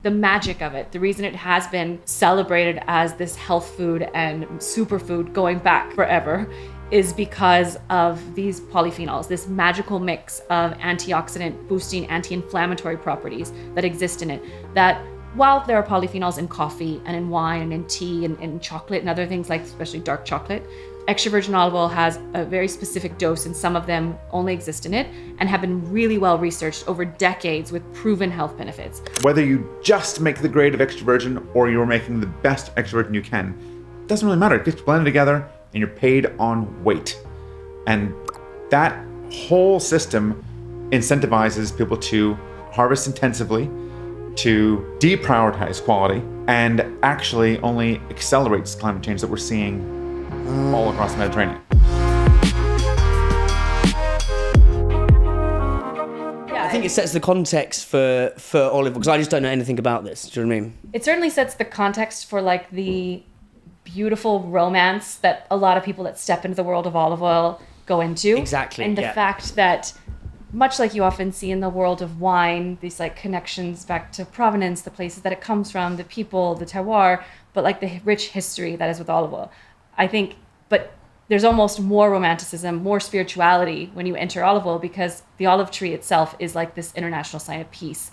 The magic of it, the reason it has been celebrated as this health food and superfood going back forever, is because of these polyphenols, this magical mix of antioxidant boosting, anti-inflammatory properties that exist in it. That while there are polyphenols in coffee and in wine and in tea and in chocolate and other things, like especially dark chocolate, extra virgin olive oil has a very specific dose, and some of them only exist in it and have been really well researched over decades with proven health benefits. Whether you just make the grade of extra virgin or you're making the best extra virgin you can, it doesn't really matter. It gets blended together and you're paid on weight. And that whole system incentivizes people to harvest intensively, to deprioritize quality, and actually only accelerates climate change that we're seeing all across the Mediterranean. I think it sets the context for olive oil, because I just don't know anything about this. Do you know what I mean? It certainly sets the context for like the beautiful romance that a lot of people that step into the world of olive oil go into. Exactly. And the fact that, much like you often see in the world of wine, these like connections back to provenance, the places that it comes from, the people, the terroir, but like the rich history that is with olive oil. I think, but there's almost more romanticism, more spirituality when you enter olive oil, because the olive tree itself is like this international sign of peace.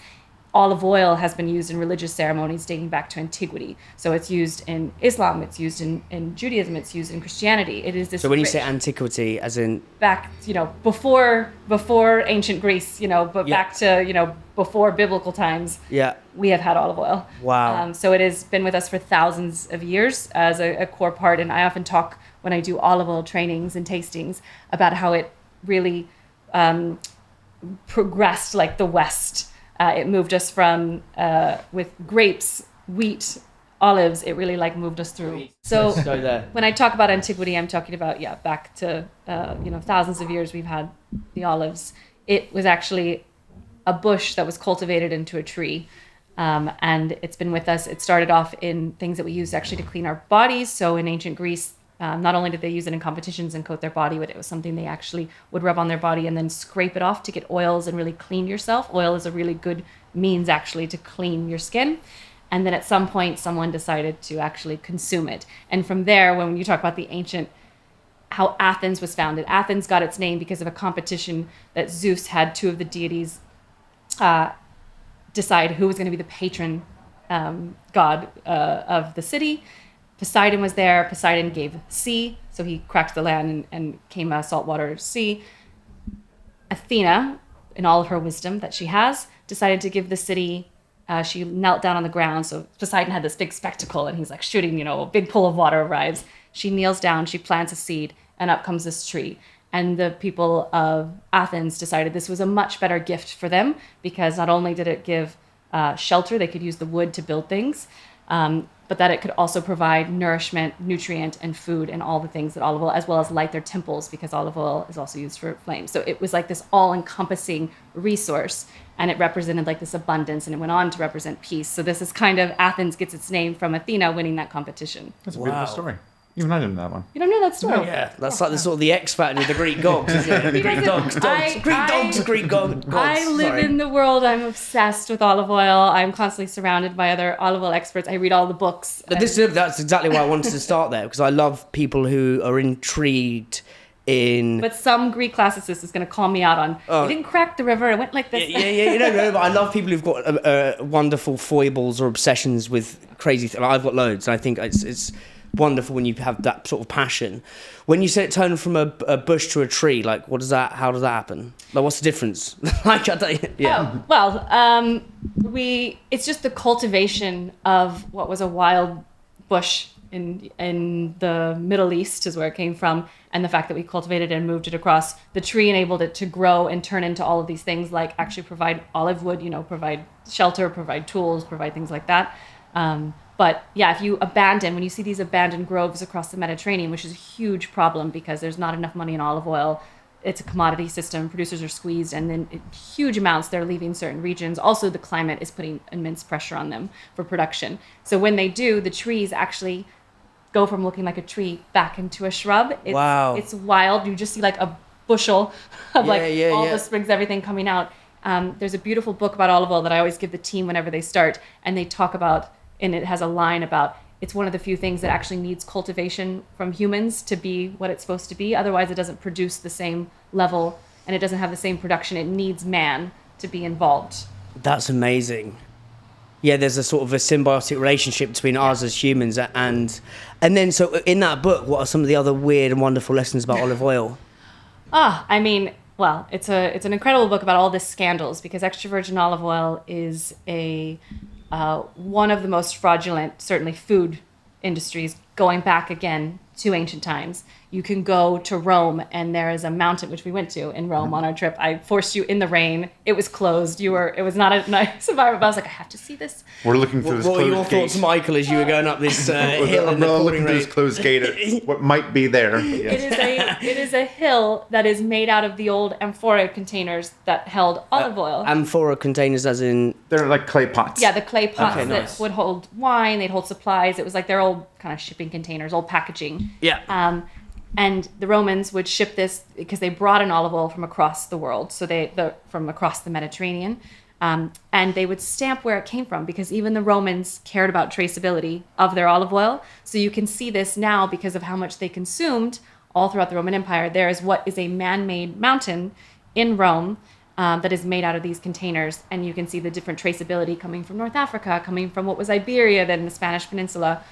Olive oil has been used in religious ceremonies dating back to antiquity. So it's used in Islam, it's used in Judaism, it's used in Christianity. It is this. So when you say antiquity, as in back, before ancient Greece, but back to, before biblical times, we have had olive oil. Wow. So it has been with us for thousands of years as a core part. And I often talk when I do olive oil trainings and tastings about how it really progressed like the West. It moved us from, with grapes, wheat, olives, it really like moved us through. So when I talk about antiquity, I'm talking about, back to, thousands of years we've had the olives. It was actually a bush that was cultivated into a tree. And it's been with us. It started off in things that we used actually to clean our bodies. So in ancient Greece, not only did they use it in competitions and coat their body, but it was something they actually would rub on their body and then scrape it off to get oils and really clean yourself. Oil is a really good means actually to clean your skin. And then at some point, someone decided to actually consume it. And from there, when you talk about the ancient, how Athens was founded, Athens got its name because of a competition that Zeus had two of the deities decide who was going to be the patron god of the city. Poseidon was there. Poseidon gave sea, so he cracked the land and came a saltwater sea. Athena, in all of her wisdom that she has, decided to give the city, she knelt down on the ground. So Poseidon had this big spectacle and he's like shooting, a big pool of water arrives. She kneels down, she plants a seed, and up comes this tree. And the people of Athens decided this was a much better gift for them, because not only did it give shelter, they could use the wood to build things, but that it could also provide nourishment, nutrient, and food, and all the things that olive oil, as well as light their temples, because olive oil is also used for flames. So it was like this all-encompassing resource, and it represented like this abundance, and it went on to represent peace. So this is kind of, Athens gets its name from Athena winning that competition. That's a beautiful story. Even I didn't know that one. You don't know that story? No. Yeah, that's like the sort of the X Factor with the Greek gods, isn't it? The Greek dogs. Greek gods. I live in the world. I'm obsessed with olive oil. I'm constantly surrounded by other olive oil experts. I read all the books. But that's exactly why I wanted to start there, because I love people who are intrigued in... But some Greek classicist is going to call me out on, it didn't crack the river, it went like this. No, but I love people who've got wonderful foibles or obsessions with crazy things. Like, I've got loads, and I think it's wonderful when you have that sort of passion. When you say it turned from a bush to a tree, like how does that happen? Like, what's the difference? It's just the cultivation of what was a wild bush in the Middle East is where it came from, and the fact that we cultivated it and moved it across. The tree enabled it to grow and turn into all of these things, like actually provide olive wood, provide shelter, provide tools, provide things like that. But yeah, if you when you see these abandoned groves across the Mediterranean, which is a huge problem because there's not enough money in olive oil, it's a commodity system, producers are squeezed, and then huge amounts they're leaving certain regions. Also, the climate is putting immense pressure on them for production. So when they do, the trees actually go from looking like a tree back into a shrub. It's wild. You just see like a bushel of the sprigs, everything coming out. There's a beautiful book about olive oil that I always give the team whenever they start, and they talk about, and it has a line about, it's one of the few things that actually needs cultivation from humans to be what it's supposed to be. Otherwise, it doesn't produce the same level, and it doesn't have the same production. It needs man to be involved. That's amazing. Yeah, there's a sort of a symbiotic relationship between us as humans and then, so in that book, what are some of the other weird and wonderful lessons about olive oil? I mean, well, it's an incredible book about all the scandals, because extra virgin olive oil is one of the most fraudulent, certainly food industries, going back again to ancient times. You can go to Rome, and there is a mountain, which we went to in Rome on our trip. I forced you in the rain. It was closed. It was not a nice environment, but I was like, I have to see this. We're looking through this What were closed your gate. thoughts, Michael, as you were going up this hill in the We're pouring looking through rain? this closed gate at what might be there. Yes. It is a hill that is made out of the old amphora containers that held olive oil. Amphora containers, as in... They're like clay pots. Yeah, the clay pots Okay, that nice. would hold wine, they'd hold supplies. It was like their old kind of shipping containers, old packaging. Yeah. And the Romans would ship this because they brought in olive oil from across the world, so from across the Mediterranean, and they would stamp where it came from, because even the Romans cared about traceability of their olive oil. So you can see this now because of how much they consumed all throughout the Roman Empire. There is what is a man-made mountain in Rome that is made out of these containers, and you can see the different traceability coming from North Africa, coming from what was Iberia, then the Spanish Peninsula,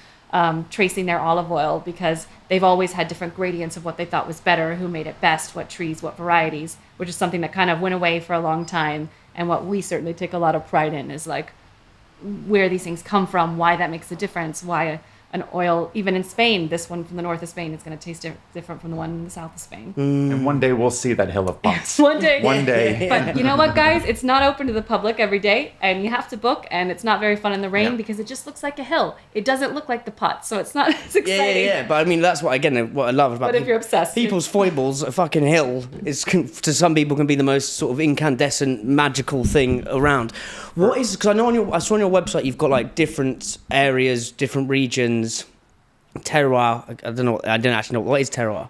tracing their olive oil, because they've always had different gradients of what they thought was better, who made it best, what trees, what varieties, which is something that kind of went away for a long time. And what we certainly take a lot of pride in is like where these things come from, why that makes a difference, why an oil, even in Spain, this one from the north of Spain is going to taste different from the one in the south of Spain. And one day we'll see that hill of pots. One day. One day. But you know what, guys? It's not open to the public every day, and you have to book, and it's not very fun in the rain because it just looks like a hill. It doesn't look like the pot, so it's not as exciting. Yeah. But I mean, that's what I love about But if you're obsessed, people's foibles. A fucking hill to some people can be the most sort of incandescent, magical thing around. What is? Because I saw on your website you've got like different areas, different regions. Terroir. I don't know. I don't actually know what is terroir.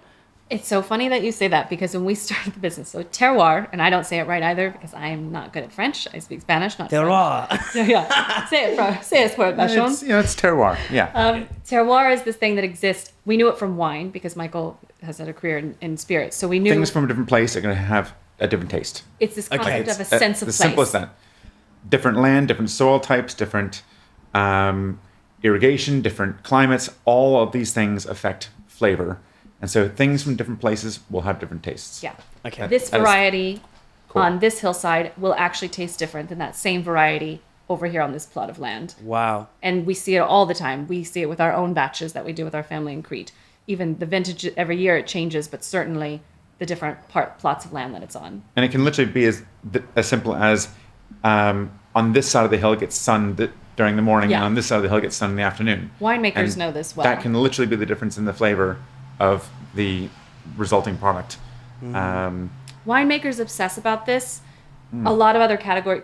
It's so funny that you say that, because when we started the business, so terroir, and I don't say it right either because I'm not good at French. I speak Spanish, not Terroir. French. Yeah. Say it for it, Bachon. It's terroir. Yeah. Terroir is this thing that exists. We knew it from wine because Michael has had a career in spirits, so we knew Things from a different place are going to have a different taste. it's this concept of a It's sense of as place. simple as that. Different land, different soil types, different irrigation, different climates. All of these things affect flavor, and so things from different places will have different tastes. Yeah. Okay. This That is variety cool. on this hillside will actually taste different than that same variety over here on this plot of land. Wow. And we see it all the time. We see it with our own batches that we do with our family in Crete. Even the vintage, every year it changes, but certainly the different plots of land that it's on. And it can literally be as simple as on this side of the hill it gets sun during the morning, Yeah. and on this side of the hill it gets sun in the afternoon. Winemakers And know this well. That can literally be the difference in the flavor of the resulting product. Winemakers obsess about this. A lot of other category,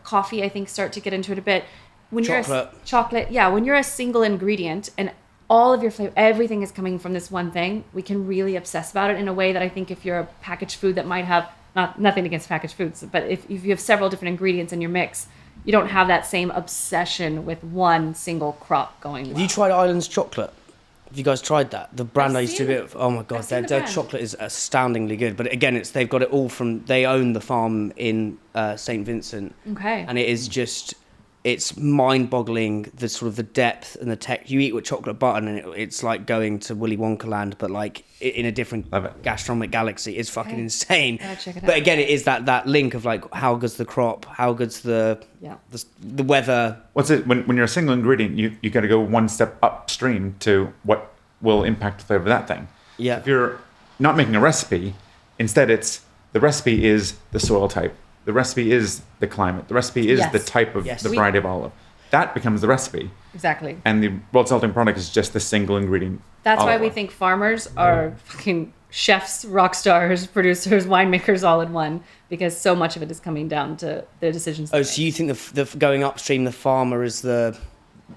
coffee, I think, start to get into it a bit. When Chocolate. when you're a single ingredient and all of your flavor, everything is coming from this one thing, we can really obsess about it in a way that I think if you're a packaged food that might have, nothing against packaged foods, but if you have several different ingredients in your mix, you don't have that same obsession with one single crop going Have you tried Island's chocolate? Have you guys tried that? The brand I used to seen be. it. Oh my god, I've seen their the brand. chocolate is astoundingly good. But again, they've got it all from. They own the farm in St Vincent. Okay. And it is just, it's mind-boggling the sort of the depth and the tech. You eat with chocolate butter, and it's like going to Willy Wonka land, but like in a different Love it. gastronomic galaxy. It's fucking Okay. insane. Gotta check it But out. again, it is that link of like how good's the crop, how good's the weather. What's it when you're a single ingredient? You got to go one step upstream to what will impact the flavor of that thing. Yeah. If you're not making a recipe, instead the recipe is the soil type, the recipe is the climate, the recipe is Yes. the type of Yes. the variety of olive. That becomes the recipe, Exactly. and the resulting product is just the single ingredient. That's why olive we oil. think farmers are fucking chefs, rock stars, producers, winemakers all in one, because so much of it is coming down to their decisions. Oh, so you think the going upstream, the farmer is the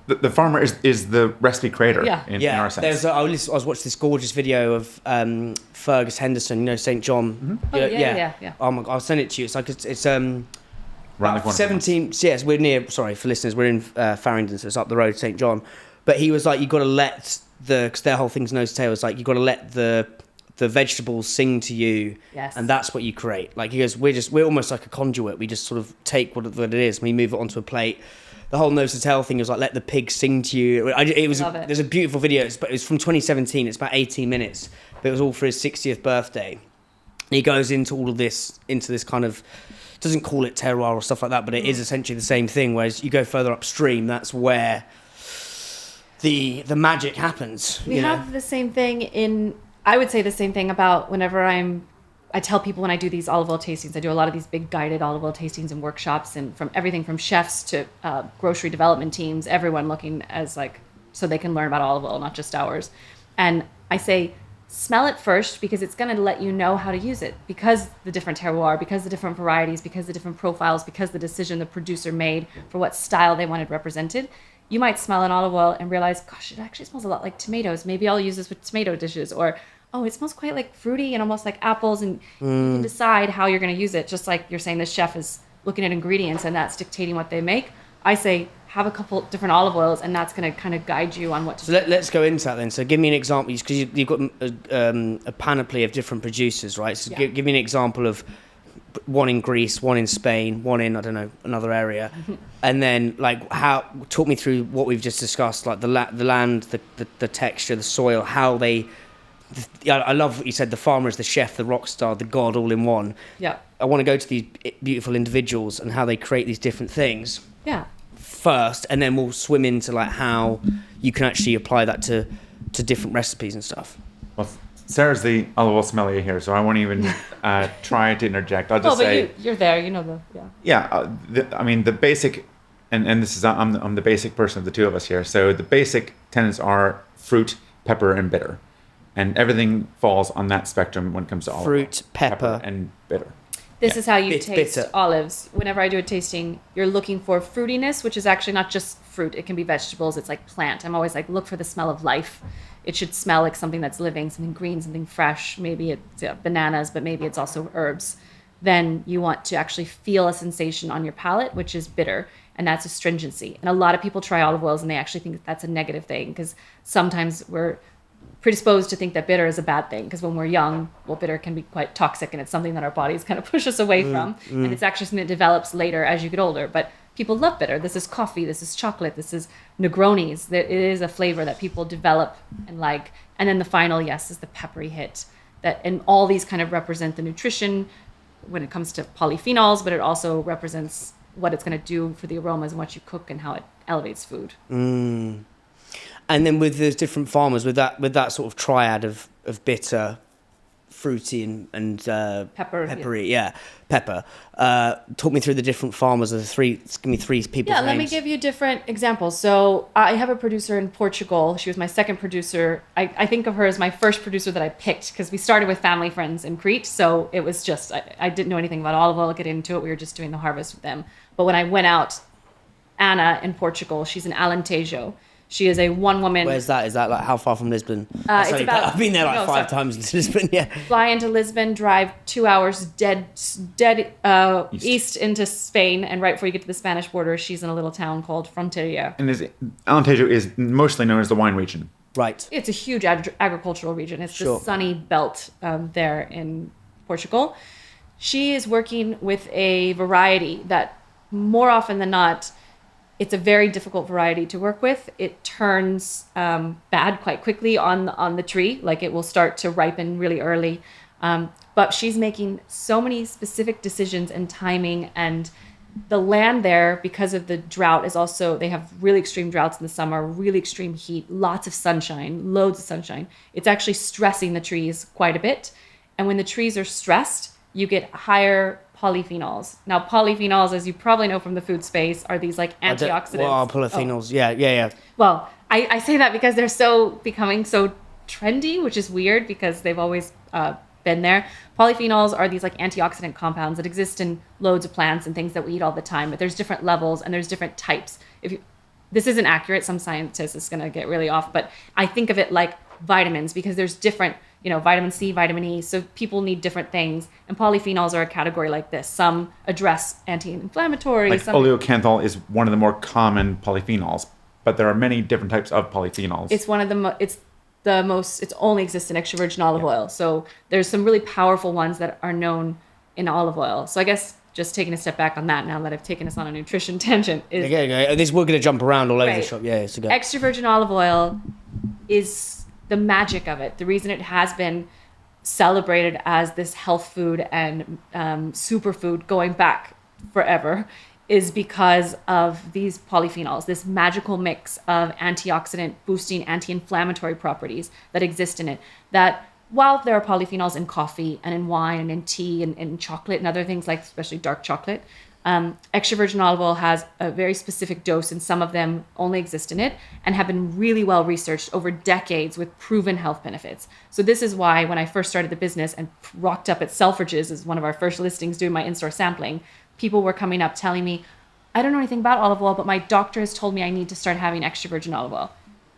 the farmer is the recipe creator Yeah. in our sense. I was watching this gorgeous video of Fergus Henderson, St. John. Oh, yeah. Oh my God, I'll send it to you. It's like it's Around the corner. 17. Yes, we're near. Sorry for listeners, we're in Farringdon, so it's up the road, St. John. But he was like, you got to let because their whole thing's nose to tail. It's like you got to let the vegetables sing to you, Yes. and that's what you create. Like he goes, we're almost like a conduit. We just sort of take what it is, and we move it onto a plate. The whole nose to tail thing was like, let the pig sing to you. Love it. There's a beautiful video. It was from 2017. It's about 18 minutes, but it was all for his 60th birthday. And he goes into all of this, into this kind of, doesn't call it terroir or stuff like that, but it is essentially the same thing. Whereas you go further upstream, that's where the magic happens. We have the same thing I would say the same thing about whenever I tell people when I do these olive oil tastings, I do a lot of these big guided olive oil tastings and workshops, and from everything from chefs to grocery development teams, everyone looking as like, so they can learn about olive oil, not just ours. And I say, smell it first because it's going to let you know how to use it, because the different terroir, because the different varieties, because the different profiles, because the decision the producer made for what style they wanted represented. You might smell an olive oil and realize, gosh, it actually smells a lot like tomatoes. Maybe I'll use this with tomato dishes. Or, oh, it smells quite like fruity and almost like apples. And you can decide how you're going to use it. Just like you're saying, the chef is looking at ingredients and that's dictating what they make. I say, have a couple different olive oils, and that's going to kind of guide you on what to do. So let's go into that then. So give me an example, because you've got a panoply of different producers, right? So give me an example of one in Greece, one in Spain, one in, I don't know, another area. And then talk me through what we've just discussed, like the land, the texture, the soil, how they... I love what you said, the farmer is the chef, the rock star, the god all in one. Yeah. I want to go to these beautiful individuals and how they create these different things. Yeah. First, and then we'll swim into like how you can actually apply that to different recipes and stuff. Well, Sarah's the olive oil sommelier here, so I won't even try to interject. I'll just say, you're there, you know the basic, and this is I'm the basic person of the two of us here. So the basic tenets are fruit, pepper, and bitter, and everything falls on that spectrum when it comes to olive oil. Fruit, pepper, and bitter. This is how you taste bitter. olives. Whenever I do a tasting, you're looking for fruitiness, which is actually not just fruit. It can be vegetables. It's like plant. I'm always like, look for the smell of life. It should smell like something that's living, something green, something fresh. Maybe it's bananas, but maybe it's also herbs. Then you want to actually feel a sensation on your palate, which is bitter, and that's astringency. And a lot of people try olive oils and they actually think that that's a negative thing, because sometimes we're predisposed to think that bitter is a bad thing, because when we're young, bitter can be quite toxic, and it's something that our bodies kind of push us away from. And it's actually something that develops later as you get older. But people love bitter. This is coffee, this is chocolate, this is Negronis. It is a flavor that people develop and like. And then the final, yes, is the peppery hit. And all these kind of represent the nutrition when it comes to polyphenols, but it also represents what it's going to do for the aromas and what you cook and how it elevates food. And then with the different farmers, with that sort of triad of bitter, fruity, and peppery, pepper. Talk me through the different farmers of the three. Give me three people's names. Let me give you different examples. So I have a producer in Portugal. She was my second producer. I think of her as my first producer that I picked, because we started with family friends in Crete. So it was just, I didn't know anything about olive oil, get into it. We were just doing the harvest with them. But when I went out, Anna in Portugal, she's in Alentejo. She is a one-woman... Where's that? Is that like how far from Lisbon? It's about... I've been there five times into Lisbon, yeah. Fly into Lisbon, drive 2 hours dead east into Spain, and right before you get to the Spanish border, she's in a little town called Fronteria. And Alentejo is mostly known as the wine region. Right. It's a huge agricultural region. It's the sunny belt there in Portugal. She is working with a variety that, more often than not, it's a very difficult variety to work with. It turns bad quite quickly on the tree. Like, it will start to ripen really early. But she's making so many specific decisions and timing, and the land there, because of the drought, is also, they have really extreme droughts in the summer, really extreme heat, lots of sunshine, loads of sunshine. It's actually stressing the trees quite a bit. And when the trees are stressed, you get higher polyphenols. Now, polyphenols, as you probably know from the food space, are these like antioxidants. Well, polyphenols, yeah. Well, I say that because they're becoming so trendy, which is weird because they've always been there. Polyphenols are these like antioxidant compounds that exist in loads of plants and things that we eat all the time, but there's different levels and there's different types. this isn't accurate. Some scientists is going to get really off, but I think of it like vitamins because there's different, vitamin C, vitamin E. So people need different things. And polyphenols are a category like this. Some address anti-inflammatory. Like some oleocanthal is one of the more common polyphenols, but there are many different types of polyphenols. It's one of the it's only exists in extra virgin olive oil. So there's some really powerful ones that are known in olive oil. So I guess just taking a step back on that now that I've taken us on a nutrition tangent is Okay. We're going to jump around all over the Right. shop. Yeah, so go. extra virgin olive oil is the magic of it. The reason it has been celebrated as this health food and superfood going back forever is because of these polyphenols, this magical mix of antioxidant boosting, anti-inflammatory properties that exist in it. That while there are polyphenols in coffee and in wine and in tea and in chocolate and other things like especially dark chocolate, extra virgin olive oil has a very specific dose, and some of them only exist in it and have been really well researched over decades with proven health benefits. So this is why when I first started the business and rocked up at Selfridges as one of our first listings doing my in-store sampling, people were coming up telling me, I don't know anything about olive oil, but my doctor has told me I need to start having extra virgin olive oil.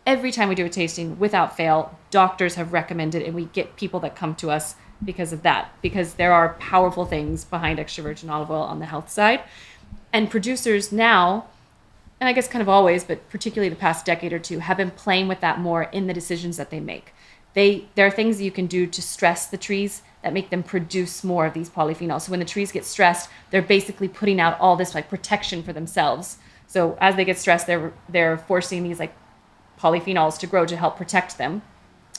Every time we do a tasting, without fail, doctors have recommended, and we get people that come to us because of that, because there are powerful things behind extra virgin olive oil on the health side. And producers now, and I guess kind of always, but particularly the past decade or two, have been playing with that more in the decisions that they make. There are things that you can do to stress the trees that make them produce more of these polyphenols. So when the trees get stressed, they're basically putting out all this like protection for themselves. So as they get stressed, they're forcing these like polyphenols to grow to help protect them.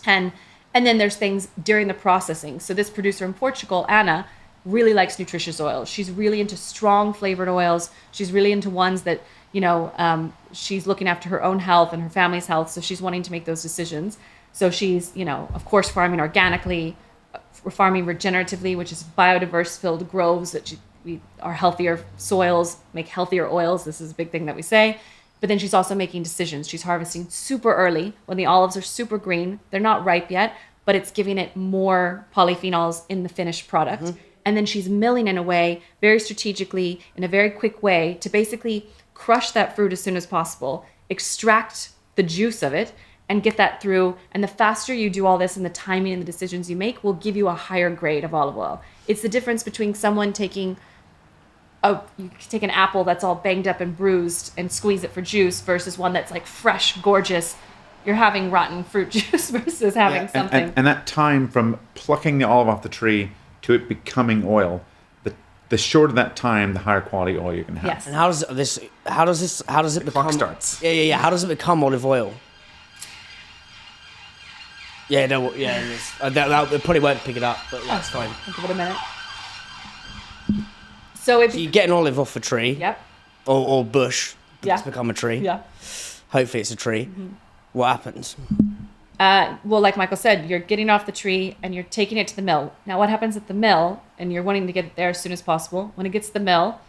And then there's things during the processing. So this producer in Portugal, Anna, really likes nutritious oils. She's really into strong flavored oils. She's really into ones that, she's looking after her own health and her family's health. So she's wanting to make those decisions. So she's, of course, farming organically, farming regeneratively, which is biodiverse filled groves that are healthier soils, make healthier oils. This is a big thing that we say. But then she's also making decisions. She's harvesting super early when the olives are super green. They're not ripe yet, but it's giving it more polyphenols in the finished product. Mm-hmm. And then she's milling in a way, very strategically, in a very quick way, to basically crush that fruit as soon as possible, extract the juice of it, and get that through. And the faster you do all this and the timing and the decisions you make will give you a higher grade of olive oil. It's the difference between someone taking you take an apple that's all banged up and bruised and squeeze it for juice versus one that's like fresh, gorgeous. You're having rotten fruit juice versus having something. And that time from plucking the olive off the tree to it becoming oil, the shorter that time, the higher quality oil you can have. Yes. And how does it become? Clock starts. Yeah. How does it become olive oil? Yeah, no, yeah. It probably won't pick it up, but that's fine. I'll give it a minute. So you get an olive off a tree. Yep. Or bush. Yeah. It's become a tree. Yeah. Hopefully it's a tree. Mm-hmm. What happens? Well, like Michael said, you're getting off the tree and you're taking it to the mill. Now, what happens at the mill, and you're wanting to get it there as soon as possible, when it gets to the mill,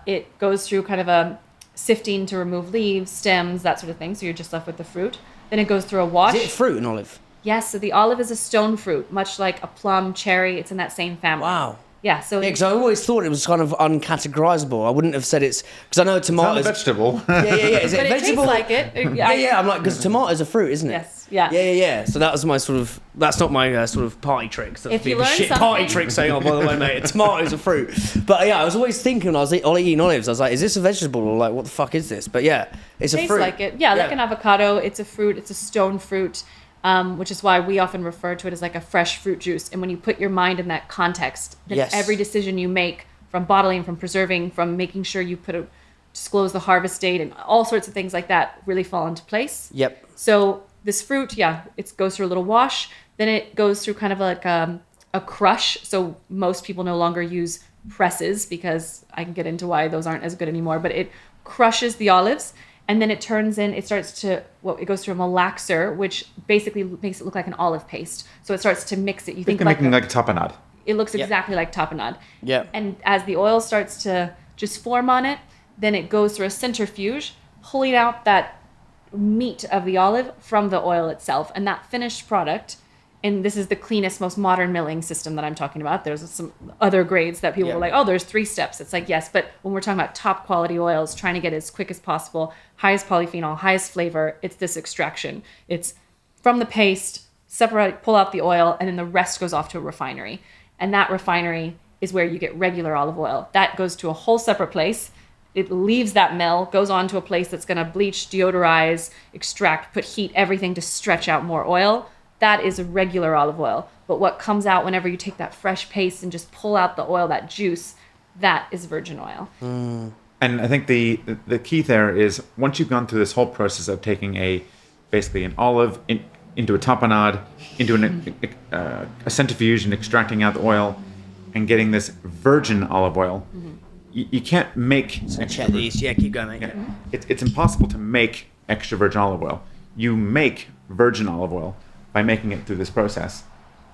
it goes through kind of a sifting to remove leaves, stems, that sort of thing. So you're just left with the fruit. Then it goes through a wash. Is it fruit, an olive? Yes. So the olive is a stone fruit, much like a plum, cherry. It's in that same family. Wow. Yeah, so because I always thought it was kind of uncategorizable. I wouldn't have said it's because I know tomatoes. It's not a vegetable. Yeah. Is it but a vegetable? It tastes like it. Yeah. I'm like, because tomatoes are fruit, isn't it? Yes. Yeah. Yeah. So that was my sort of. That's not my sort of party trick. So if you learn shit something, party trick saying, "Oh, by the way, mate, tomatoes are fruit." But yeah, I was always thinking when I was eating olives, I was like, "Is this a vegetable or like what the fuck is this?" But yeah, it's a fruit. Tastes like it. Yeah, like an avocado. It's a fruit. It's a stone fruit. Which is why we often refer to it as like a fresh fruit juice. And when you put your mind in that context, then every decision you make, from bottling, from preserving, from making sure you disclose the harvest date and all sorts of things like that really fall into place. Yep. So this fruit, it goes through a little wash. Then it goes through kind of like a crush. So most people no longer use presses because I can get into why those aren't as good anymore. But it crushes the olives. And then it goes through a malaxer, which basically makes it look like an olive paste. So it starts to mix it. You're making like a tapenade. It looks exactly like tapenade. Yeah. And as the oil starts to just form on it, then it goes through a centrifuge, pulling out that meat of the olive from the oil itself. And that finished product and this is the cleanest, most modern milling system that I'm talking about. There's some other grades that people were like, oh, there's 3 steps. It's like, yes, but when we're talking about top quality oils, trying to get as quick as possible, highest polyphenol, highest flavor, it's this extraction. It's from the paste, separate, pull out the oil, and then the rest goes off to a refinery. And that refinery is where you get regular olive oil. That goes to a whole separate place. It leaves that mill, goes on to a place that's going to bleach, deodorize, extract, put heat, everything to stretch out more oil. That is a regular olive oil. But what comes out whenever you take that fresh paste and just pull out the oil, that juice, that is virgin oil. And I think the key there is once you've gone through this whole process of taking basically an olive into a tapenade, into a centrifuge and extracting out the oil and getting this virgin olive oil, you can't make Check these. Yeah, keep going, mate. Yeah. It's impossible to make extra virgin olive oil. You make virgin olive oil by making it through this process,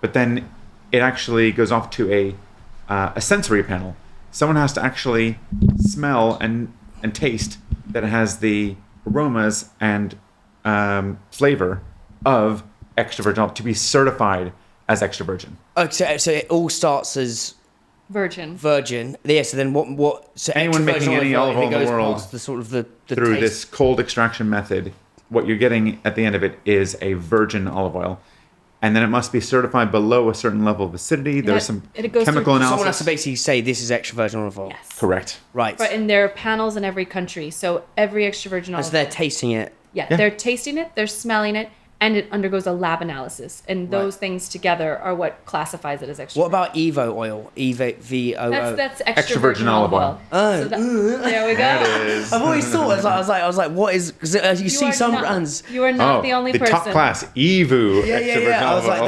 but then it actually goes off to a sensory panel. Someone has to actually smell and taste that it has the aromas and flavor of extra virgin olive to be certified as extra virgin. Okay, so it all starts as Virgin. Yeah. So then what? So anyone making any olive oil in the world the sort of the through taste. this cold extraction method, what you're getting at the end of it is a virgin olive oil. And then it must be certified below a certain level of acidity. There's some chemical analysis. Someone has to basically say this is extra virgin olive oil. Yes. Correct. Right. But and there are panels in every country. So every extra virgin olive So they're oil. tasting it. Yeah, they're tasting it, they're smelling it, and it undergoes a lab analysis. And those things together are what classifies it as extra What virgin. about Evo oil? VOO. That's extra virgin olive oil. Oh. So there we go. There it is. I've always thought. I was like, what is? Because you see are some not- brands. You are not the only person. top class EVU Yeah, extra virgin I was olive like,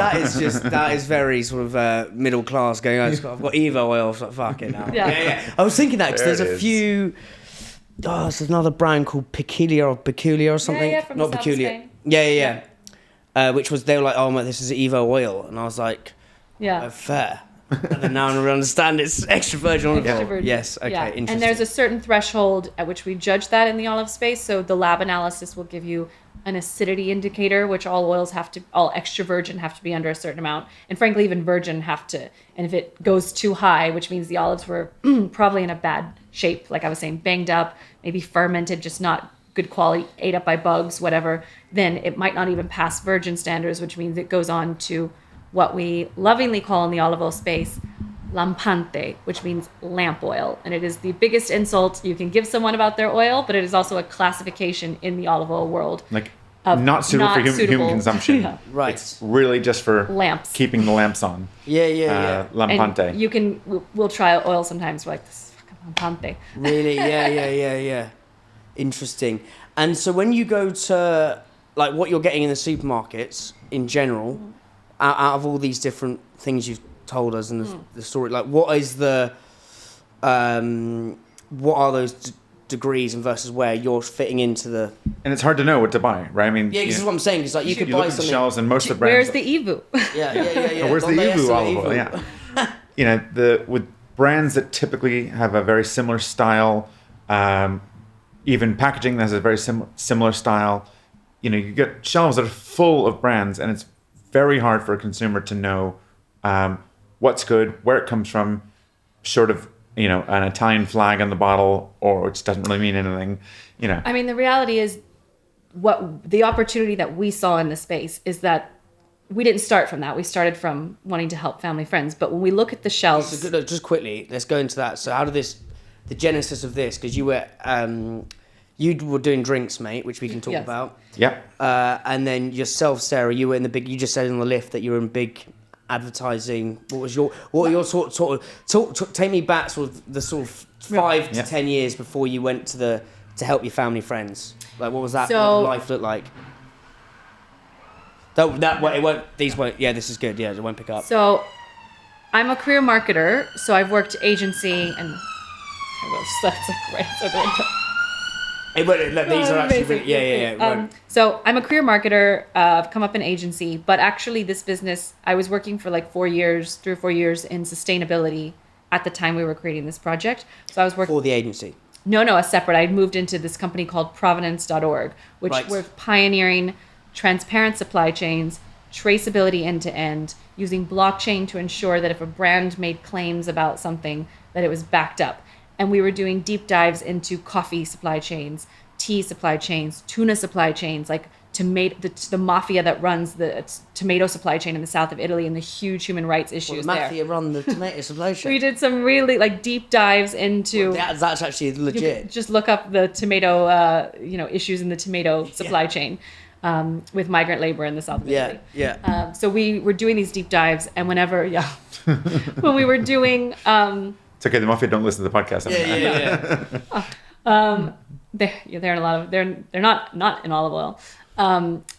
oil. that is very sort of middle class going. Oh, I've got Evo oil. I was like, fuck it now. Yeah. I was thinking that because There there's it a is. few. Oh, there's another brand called Peculiar or something. Yeah, from Not the south of Peculiar. Spain. Yeah. Which was they were like, oh man, this is Evo oil, and I was like, Yeah. oh, fair. And then now I understand it's extra virgin olive Extra oil. virgin. Yes, okay, Yeah. interesting. And there's a certain threshold at which we judge that in the olive space. So the lab analysis will give you an acidity indicator, which all extra virgin have to be under a certain amount. And frankly, even virgin have to. And if it goes too high, which means the olives were probably in a bad shape, like I was saying, banged up, maybe fermented, just not good quality, ate up by bugs, whatever, then it might not even pass virgin standards, which means it goes on to what we lovingly call in the olive oil space lampante, which means lamp oil. And it is the biggest insult you can give someone about their oil, but it is also a classification in the olive oil world. Like, not suitable for human consumption. Yeah. Right. It's really just for Lamps. keeping the lamps on. Yeah. Lampante. And you can, we'll try oil sometimes. We're like, this is fucking lampante. Really? Yeah. Interesting. And so when you go to like what you're getting in the supermarkets in general, out of all these different things you've told us and the story, like what is the, what are those degrees and versus where you're fitting into the? And it's hard to know what to buy, right? I mean, Yeah, this is what I'm saying. Because like you could you buy look at the something. shelves and most of the brands. Where's the EVU? Yeah. Where's the Donde EVU está olive oil? Evu? Yeah. With brands that typically have a very similar style, even packaging that has a very similar style, you get shelves that are full of brands, and it's very hard for a consumer to know what's good, where it comes from, short of an Italian flag on the bottle, or which doesn't really mean anything. I mean, the reality is what the opportunity that we saw in the space is that we didn't start from that. We started from wanting to help family friends. But when we look at the shelves, So just quickly, let's go into that. So how did the genesis of this? Because you were doing drinks, mate, which we can talk Yes. about. Yep. And then yourself, Sarah, you were in the big. You just said in the lift that you were in big advertising. What were your sort of take me back sort of the sort of 5 to 10 years before you went to help your family friends. Like what was that? So- what did life look like? It won't. These won't. Yeah, this is good. Yeah, it won't pick up. so I'm a career marketer. So I've worked agency and that's a great. It won't, look, these are actually really, yeah. It won't. So I'm a career marketer. I've come up in agency, but actually this business, I was working for like 3 or 4 years in sustainability at the time we were creating this project. So I was working For the agency. No, a separate. I'd moved into this company called provenance.org, which Right. were pioneering transparent supply chains, traceability end to end, using blockchain to ensure that if a brand made claims about something, that it was backed up. And we were doing deep dives into coffee supply chains, tea supply chains, tuna supply chains, like the mafia that runs the tomato supply chain in the south of Italy, and the huge human rights issues the there. Mafia run the tomato supply chain. We did some really deep dives into. That's actually legit. Just look up the tomato, issues in the tomato supply chain with migrant labor in the south of Italy. Yeah. So we were doing these deep dives, and when we were doing. It's okay. The Mafia don't listen to the podcast. They're in a lot of. They're not in olive oil.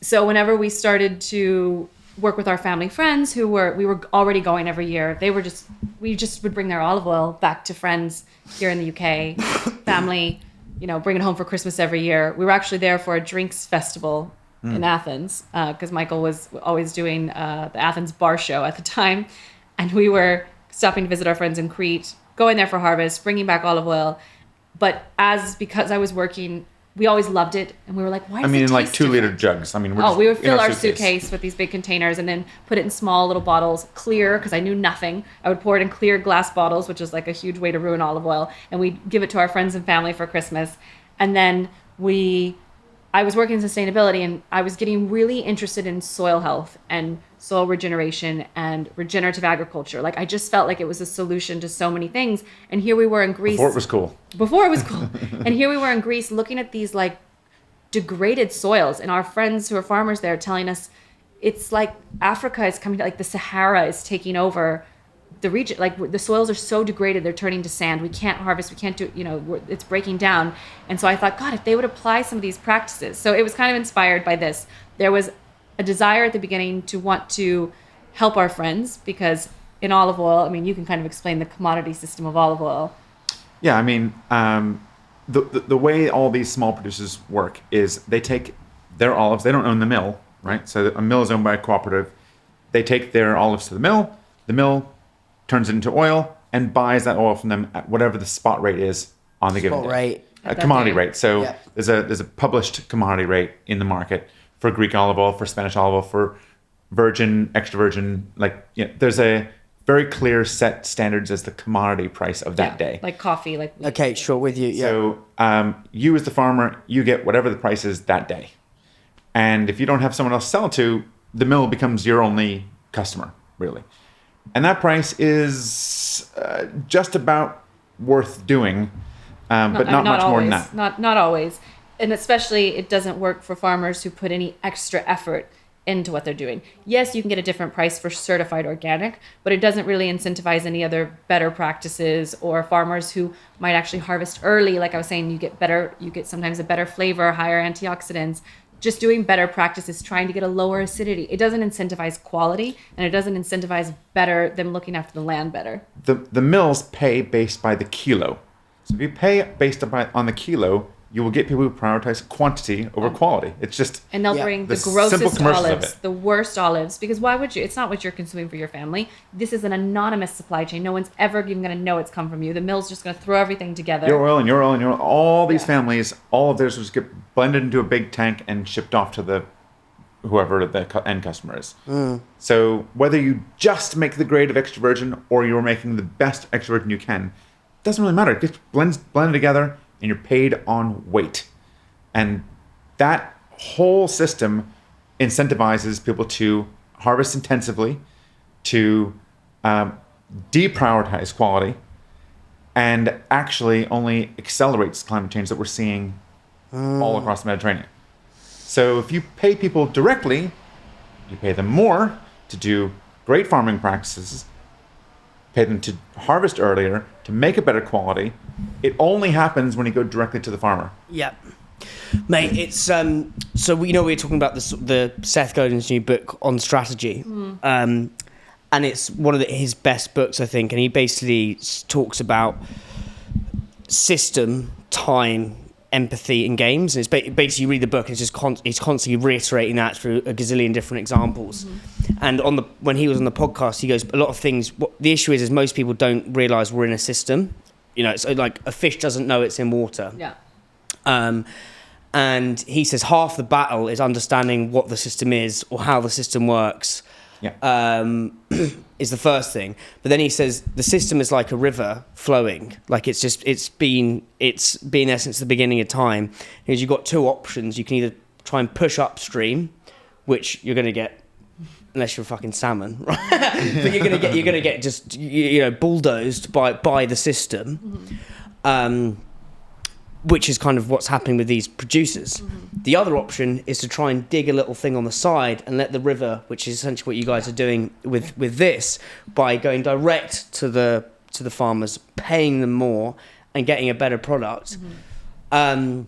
So whenever we started to work with our family friends we were already going every year, we just would bring their olive oil back to friends here in the UK, family, bring it home for Christmas every year. We were actually there for a drinks festival in Athens, because Michael was always doing the Athens bar show at the time. And we were stopping to visit our friends in Crete, going there for harvest, bringing back olive oil. But because I was working, we always loved it, and we were like, "Why?" in like 2-liter jugs. We would fill our suitcase with these big containers, and then put it in small little bottles, clear, because I knew nothing. I would pour it in clear glass bottles, which is like a huge way to ruin olive oil, and we'd give it to our friends and family for Christmas. And then I was working in sustainability, and I was getting really interested in soil health and soil regeneration and regenerative agriculture. Like, I just felt like it was a solution to so many things. And here we were in Greece. Before it was cool. And here we were in Greece looking at these like degraded soils, and our friends who are farmers there telling us it's like Africa is coming, like the Sahara is taking over the region. Like, the soils are so degraded, they're turning to sand. We can't harvest, we can't do, it's breaking down. And so I thought, God, if they would apply some of these practices. So it was kind of inspired by this. There was a desire at the beginning to want to help our friends, because in olive oil, you can kind of explain the commodity system of olive oil. Yeah, the way all these small producers work is they take their olives, they don't own the mill, right? So a mill is owned by a cooperative. They take their olives to the mill turns it into oil and buys that oil from them at whatever the spot rate is on the given day. Spot rate. A commodity rate. So Yeah. there's a published commodity rate in the market for Greek olive oil, for Spanish olive oil, for virgin, extra virgin. There's a very clear set standards as the commodity price of that day. Like coffee, like wheat. Okay, sure, with you. Yeah. So you as the farmer, you get whatever the price is that day. And if you don't have someone else to sell to, the mill becomes your only customer, really. And that price is just about worth doing, but not much more than that. Not always. And especially, it doesn't work for farmers who put any extra effort into what they're doing. Yes, you can get a different price for certified organic, but it doesn't really incentivize any other better practices, or farmers who might actually harvest early. Like I was saying, you get sometimes a better flavor, higher antioxidants. Just doing better practices, trying to get a lower acidity. It doesn't incentivize quality, and it doesn't incentivize them looking after the land better. The mills pay based by the kilo. So if you pay based on the kilo, you will get people who prioritize quantity over quality. It's just... And they'll bring the simple grossest commercials of olives, it. the worst olives, because why would you? It's not what you're consuming for your family. This is an anonymous supply chain. No one's ever even going to know it's come from you. The mill's just going to throw everything together. Your oil and your oil and your oil. All these families, all of theirs will just get blended into a big tank and shipped off to whoever the end customer is. So whether you just make the grade of extra virgin or you're making the best extra virgin you can, doesn't really matter. It gets blended together, and you're paid on weight. And that whole system incentivizes people to harvest intensively, to deprioritize quality, and actually only accelerates climate change that we're seeing all across the Mediterranean. So if you pay people directly, you pay them more to do great farming practices, pay them to harvest earlier, to make a better quality. It only happens when you go directly to the farmer. Yeah. Mate, it's so we were talking about the Seth Godin's new book on strategy, and it's one of his best books, I think, and he basically talks about system, time, empathy in games. And it's basically, you read the book and it's just he's constantly reiterating that through a gazillion different examples. And when he was on the podcast, he goes, a lot of things, the issue is most people don't realise we're in a system. It's like a fish doesn't know it's in water. Yeah. And he says half the battle is understanding what the system is or how the system works. Yeah. Is the first thing. But then he says the system is like a river flowing. Like it's been there since the beginning of time. Because you've got two options. You can either try and push upstream, which you're going to get, unless you're a fucking salmon, right? But you're gonna get just bulldozed by the system, which is kind of what's happening with these producers. The other option is to try and dig a little thing on the side and let the river, which is essentially what you guys are doing with this, by going direct to the farmers, paying them more and getting a better product. And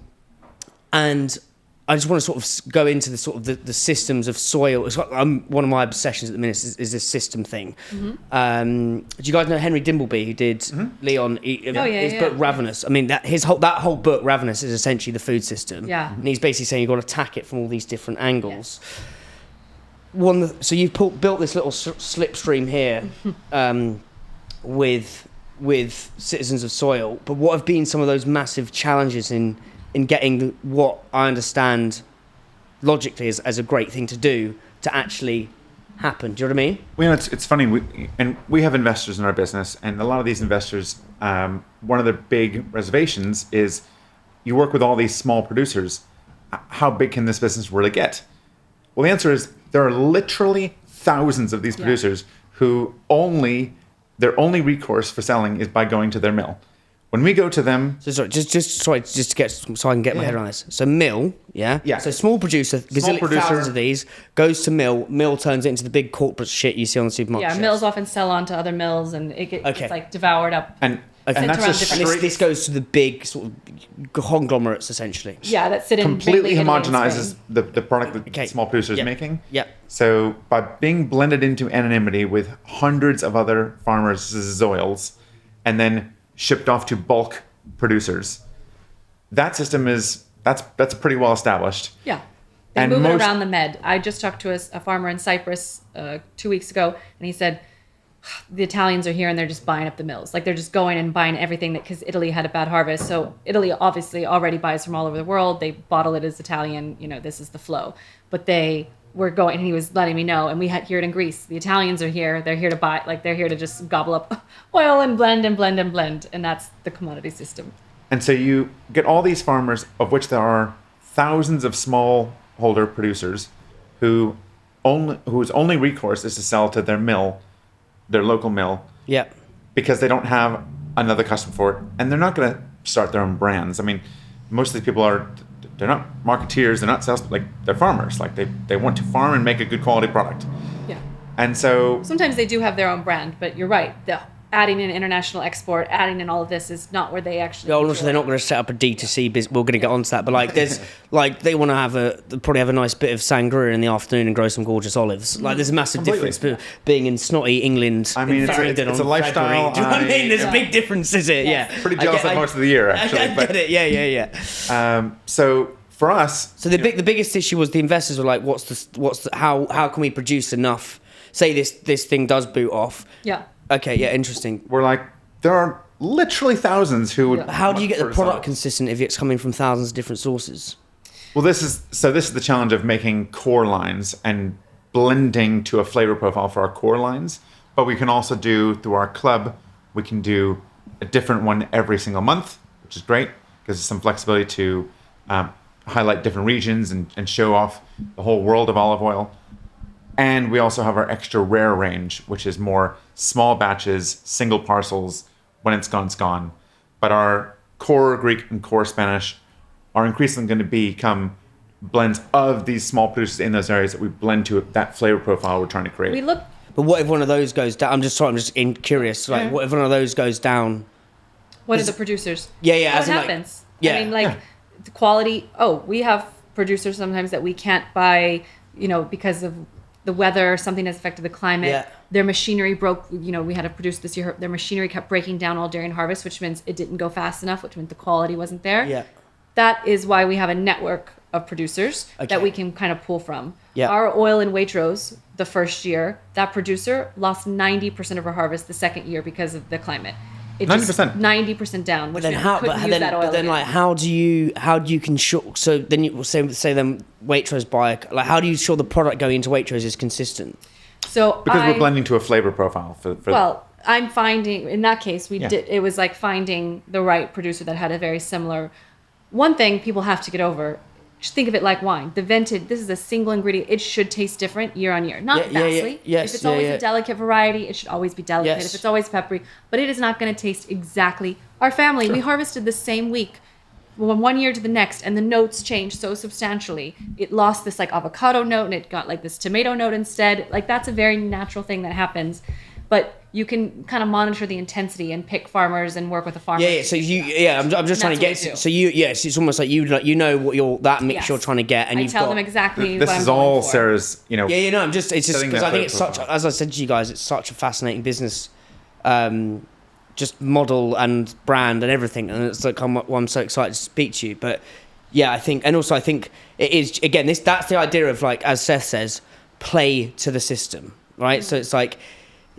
I just want to sort of go into the sort of the systems of soil. It's one of my obsessions at the minute is this system thing. Do you guys know Henry Dimbleby, who did Leon? His book Ravenous. I mean, that whole book Ravenous is essentially the food system. Yeah. And he's basically saying you've got to attack it from all these different angles. Yeah. So you've built this little slipstream here with Citizens of Soil. But what have been some of those massive challenges in getting what I understand logically as a great thing to do to actually happen? Do you know what I mean? Well, it's funny, we have investors in our business, and a lot of these investors, one of their big reservations is you work with all these small producers. How big can this business really get? Well, the answer is there are literally thousands of these producers who their only recourse for selling is by going to their mill. When we go to them, so sorry, just to get so I can get my head around this. So mill, yeah. So small producer, thousands of these, goes to mill turns it into the big corporate shit you see on the supermarket. Yeah, mills often sell on to other mills, and it's like devoured up. And that's this goes to the big sort of conglomerates essentially. Yeah, that sit in completely homogenizes the product that small producers are making. Yeah. So by being blended into anonymity with hundreds of other farmers' oils, and then shipped off to bulk producers, that system that's pretty well established. Yeah, they move it around the med. I just talked to a farmer in Cyprus 2 weeks ago, and he said the Italians are here and they're just buying up the mills. Like they're just going and buying everything because Italy had a bad harvest. So Italy obviously already buys from all over the world. They bottle it as Italian. This is the flow. But they were going, and he was letting me know, and we had here in Greece, the Italians are here. They're here to buy, like they're here to just gobble up oil and blend and blend and blend. And that's the commodity system. And so you get all these farmers, of which there are thousands of smallholder producers whose only recourse is to sell to their mill, their local mill. Yeah. Because they don't have another customer for it. And they're not going to start their own brands. I mean, most of these people they're not marketeers, they're not sales, they're farmers. Like they want to farm and make a good quality product. Yeah. And so sometimes they do have their own brand, but you're right. Adding in international export, adding in all of this is not where they actually. Yeah, also they're not going to set up a D2C business. We're going to get onto that, but there's they want to probably have a nice bit of sangria in the afternoon and grow some gorgeous olives. There's a massive difference being in snotty England. I mean, it's a lifestyle. Do you know what I mean? There's a big difference, is it? Yes. Yeah. Pretty jealous of most of the year, actually. I get it. Yeah. So for us, the biggest issue was the investors were like, how can we produce enough? Say this thing does boot off. Yeah. Okay, yeah, interesting. We're like, there are literally thousands who would. How do you get the product consistent if it's coming from thousands of different sources? Well, this is the challenge of making core lines and blending to a flavor profile for our core lines. But we can also do, through our club, we can do a different one every single month, which is great because there's some flexibility to highlight different regions and show off the whole world of olive oil. And we also have our extra rare range, which is more small batches, single parcels. When it's gone, it's gone. But our core Greek and core Spanish are increasingly going to become blends of these small producers in those areas that we blend to that flavor profile we're trying to create. But what if one of those goes down? I'm just curious. What if one of those goes down? What are the producers? Yeah. What happens? I mean, the quality. Oh, we have producers sometimes that we can't buy, because of the weather, something has affected the climate. Yeah. Their machinery broke. We had a producer this year. Their machinery kept breaking down all during harvest, which means it didn't go fast enough, which meant the quality wasn't there. Yeah. That is why we have a network of producers that we can kind of pull from. Yeah. Our oil in Waitrose, the first year, that producer lost 90% of her harvest the second year because of the climate. it 90%. 90% down, which Then means how? we couldn't But use that oil then again. like, how do you control? So then you say then Waitrose buy, like, how do you ensure the product going into Waitrose is consistent? So Because we're blending to a flavor profile for well, I'm finding in that case Yeah. it was like finding the right producer that had a very similar. One thing people have to get over. Just think of it like wine. The vented, this is a single ingredient. It should taste different year on year. Not vastly. Yes, if it's always a delicate variety, it should always be delicate. Yes. If it's always peppery, but it is not going to taste exactly. Our family, we harvested the same week, from one year to the next, and the notes changed so substantially. It lost this like avocado note, and it got like this tomato note instead. Like that's a very natural thing that happens. But you can kind of monitor the intensity and pick farmers and work with a farmer. Yeah. So I'm just trying to get. That's what we do. So it's almost like you know what that mix Yes. you're trying to get, and I you've tell got them exactly this what is I'm all going for. Sarah's, No, it's just setting because that I think it's flavor such, profile. as I said to you guys, it's such a fascinating business, just model and brand and everything, and it's like I'm so excited to speak to you. But yeah, I think it is again that's the idea of, like, as Seth says, play to the system, right? So it's like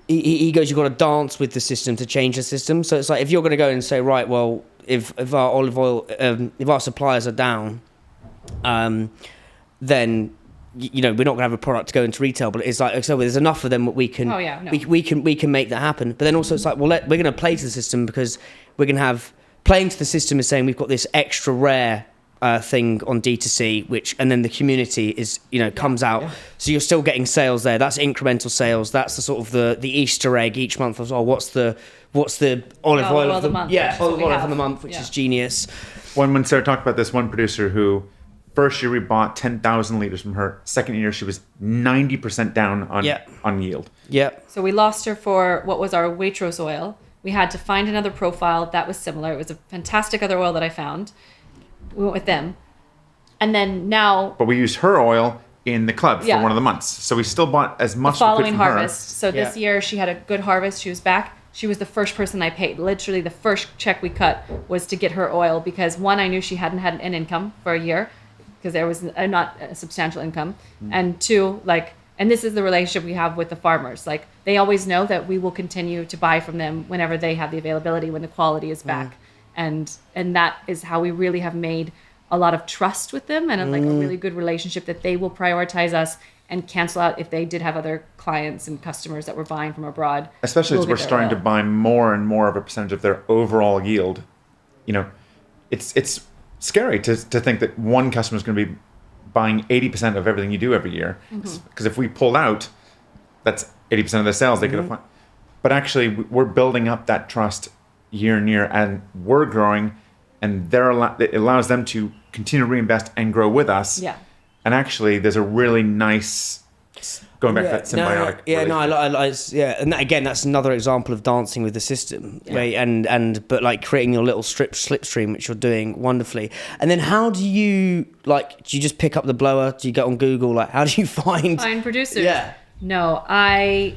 he goes, you've got to dance with the system to change the system. So it's like, if you're going to go and say, right, well, if our olive oil, if our suppliers are down, then we're not going to have a product to go into retail. But it's like, so there's enough of them that we can, we can make that happen. But then also it's like, well, we're going to play to the system, because we're going to have playing to the system is saying we've got this extra rare thing on D2C, and then the community is comes out. Yeah. So you're still getting sales there. That's incremental sales. That's the sort of the Easter egg each month as well. What's the olive oil of the month? Yeah, olive oil of the month, which is genius. When Sarah talked about this one producer who, first year we bought 10,000 liters from her. Second year she was 90% down on yield. Yeah. So we lost her for what was our Waitrose oil. We had to find another profile that was similar. It was a fantastic other oil that I found. We went with them. And then now... But we used her oil in the club for one of the months. So we still bought as much as we could from harvest. her. So this year she had a good harvest. She was back. She was the first person I paid. Literally the first check we cut was to get her oil, because one, I knew she hadn't had an income for a year, because there was not a substantial income. And two, and this is the relationship we have with the farmers. Like, they always know that we will continue to buy from them whenever they have the availability, when the quality is back. And that is how we really have made a lot of trust with them, and a really good relationship, that they will prioritize us and cancel out if they did have other clients and customers that were buying from abroad. Especially as we're starting to buy more and more of a percentage of their overall yield. It's scary to think that one customer is going to be buying 80% of everything you do every year. Because if we pull out, that's 80% of their sales they could have. But actually, we're building up that trust year and year, and we're growing, and it allows them to continue to reinvest and grow with us. Yeah. And actually, there's a really nice, going back to that symbiotic. And again, that's another example of dancing with the system, right? But like creating your little slipstream, which you're doing wonderfully. And then how do you do you just pick up the blower? Do you get on Google? Like, how do you find producers? Yeah. No, I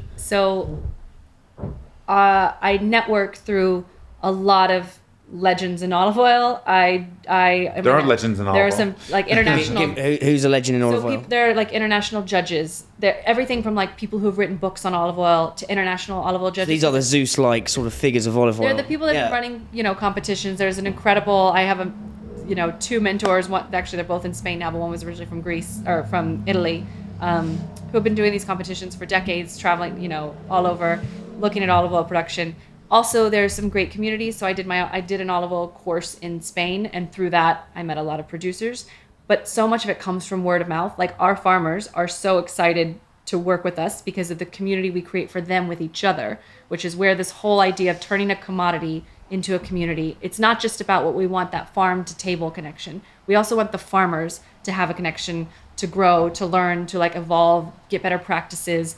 network through a lot of legends in olive oil. There are legends in olive oil. There are some international. Who's a legend in olive oil? There are international judges. They're everything from everything who've written books on olive oil to international olive oil judges. So these are the Zeus-like sort of figures of olive oil. They're the people that are running, competitions. There's an incredible. I have two mentors. One, actually, they're both in Spain now, but one was originally from Greece or from Italy, who have been doing these competitions for decades, traveling, all over, looking at olive oil production. Also, there's some great communities. So I did an olive oil course in Spain, and through that, I met a lot of producers. But so much of it comes from word of mouth. Like, our farmers are so excited to work with us because of the community we create for them with each other, which is where this whole idea of turning a commodity into a community. It's not just about what we want, that farm to table connection. We also want the farmers to have a connection, to grow, to learn, to evolve, get better practices,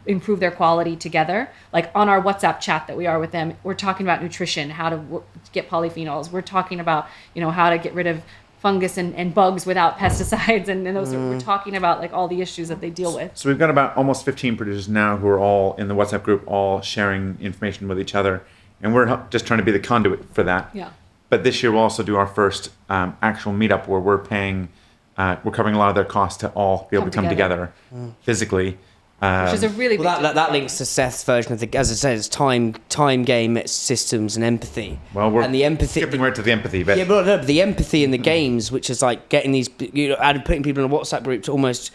improve their quality together. Like, on our WhatsApp chat that we are with them, we're talking about nutrition, how to get polyphenols. We're talking about, how to get rid of fungus and bugs without pesticides. And those we're talking about all the issues that they deal with. So we've got about almost 15 producers now who are all in the WhatsApp group, all sharing information with each other. And we're just trying to be the conduit for that. Yeah. But this year we'll also do our first actual meetup where we're covering a lot of their costs to all be able to come together physically. which is a really big Well, that difference. links to Seth's version of the, as I said, it's time game, it's systems and empathy. Well, we're and the empathy, skipping right to the empathy bit. yeah, but no, the empathy in the games, which is like getting these, and putting people in a WhatsApp group to almost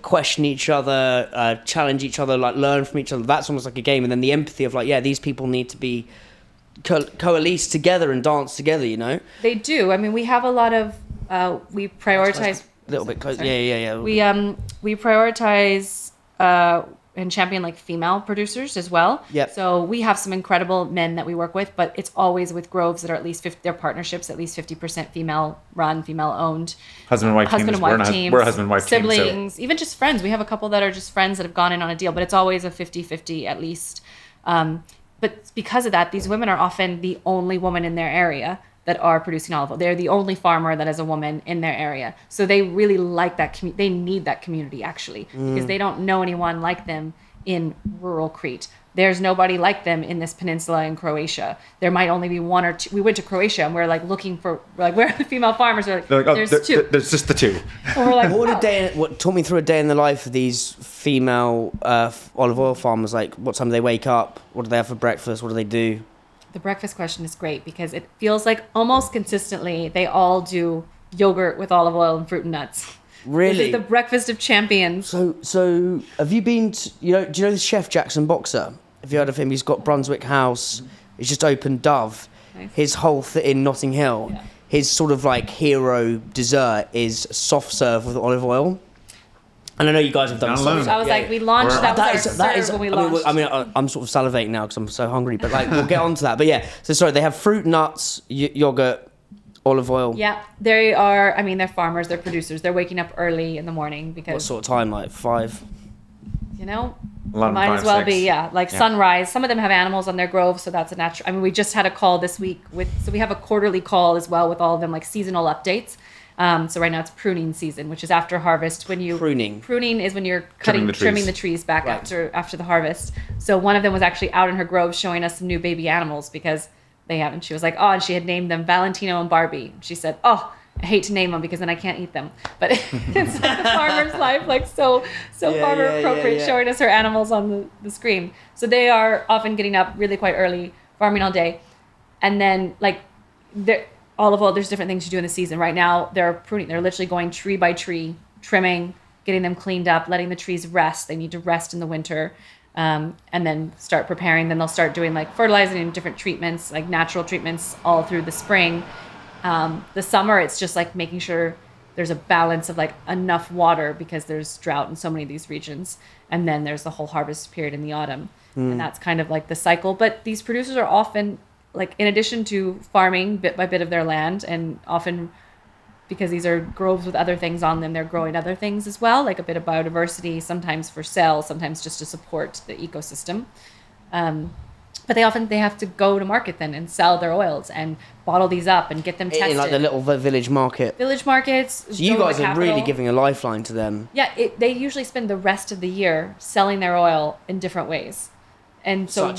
question each other, challenge each other, like learn from each other. That's almost like a game. And then the empathy of like, yeah, these people need to be coalesce together and dance together. You know, They do. I mean, we have a lot of we prioritize a little bit close. Sorry. Yeah. We prioritize and champion like female producers as well. Yep. So we have some incredible men that we work with, but it's always with groves that are at least 50, their partnerships at least 50% female run, female owned. Husband and wife Husband teams. and wife teams. We're a husband and wife team. Siblings, even just friends. We have a couple that are just friends that have gone in on a deal, but it's always a 50-50 at least. But because of that, these women are often the only woman in their area that are producing olive oil. They're the only farmer that is a woman in their area. So they really like that. They need that community actually, because they don't know anyone like them in rural Crete. There's nobody like them in this peninsula in Croatia. There might only be one or two. We went to Croatia and we're like looking for, like, where are the female farmers? We're like, They're like, oh, there's two. there's just the two. And we're like, What would oh. a day? What talk me through a day in the life of these female olive oil farmers? Like, what time do they wake up? What do they have for breakfast? What do they do? The breakfast question is great because it feels like almost consistently they all do yogurt with olive oil and fruit and nuts. Really? This is the breakfast of champions. So have you been? Do you know the chef Jackson Boxer? Have you heard of him? He's got Brunswick House. He's just opened Dove. Nice. His whole in Notting Hill. Yeah. His sort of like hero dessert is soft serve with olive oil. And I know you guys have done Down soft low. serve. I was like, we launched, that was our serve when we launched. I mean, I'm sort of salivating now because I'm so hungry. But like, we'll get on to that. But yeah, so sorry, they have fruit, nuts, yogurt, olive oil. Yeah, they are, I mean, they're farmers, they're producers. They're waking up early in the morning What because, sort of time? Like 5? you know, 11, might 5, as well 6. be, like sunrise. Some of them have animals on their grove, so that's a natural. I mean, we just had a call this week so we have a quarterly call as well with all of them, like seasonal updates. So right now it's pruning season, which is after harvest. Pruning is when you're trimming the trees back after the harvest. So one of them was actually out in her grove showing us some new baby animals because they haven't. She was like, oh, and she had named them Valentino and Barbie. She said, oh, I hate to name them because then I can't eat them. But it's like the farmer's life, like so farmer appropriate, showing us her animals on the screen. So they are often getting up really quite early, farming all day, and then like olive oil, there's different things you do in the season. Right now, they're pruning. They're literally going tree by tree, trimming, getting them cleaned up, letting the trees rest. They need to rest in the winter, and then start preparing. Then they'll start doing like fertilizing and different treatments, like natural treatments all through the spring. The summer, it's just like making sure there's a balance of like enough water because there's drought in so many of these regions. And then there's the whole harvest period in the autumn. And that's kind of like the cycle. But these producers are often, like, in addition to farming bit by bit of their land, and often because these are groves with other things on them, they're growing other things as well, like a bit of biodiversity, sometimes for sale, sometimes just to support the ecosystem. But they have to go to market then and sell their oils and bottle these up and get them tested. In like the little village market. Village markets. So you guys are really giving a lifeline to them. Yeah, they usually spend the rest of the year selling their oil in different ways. And so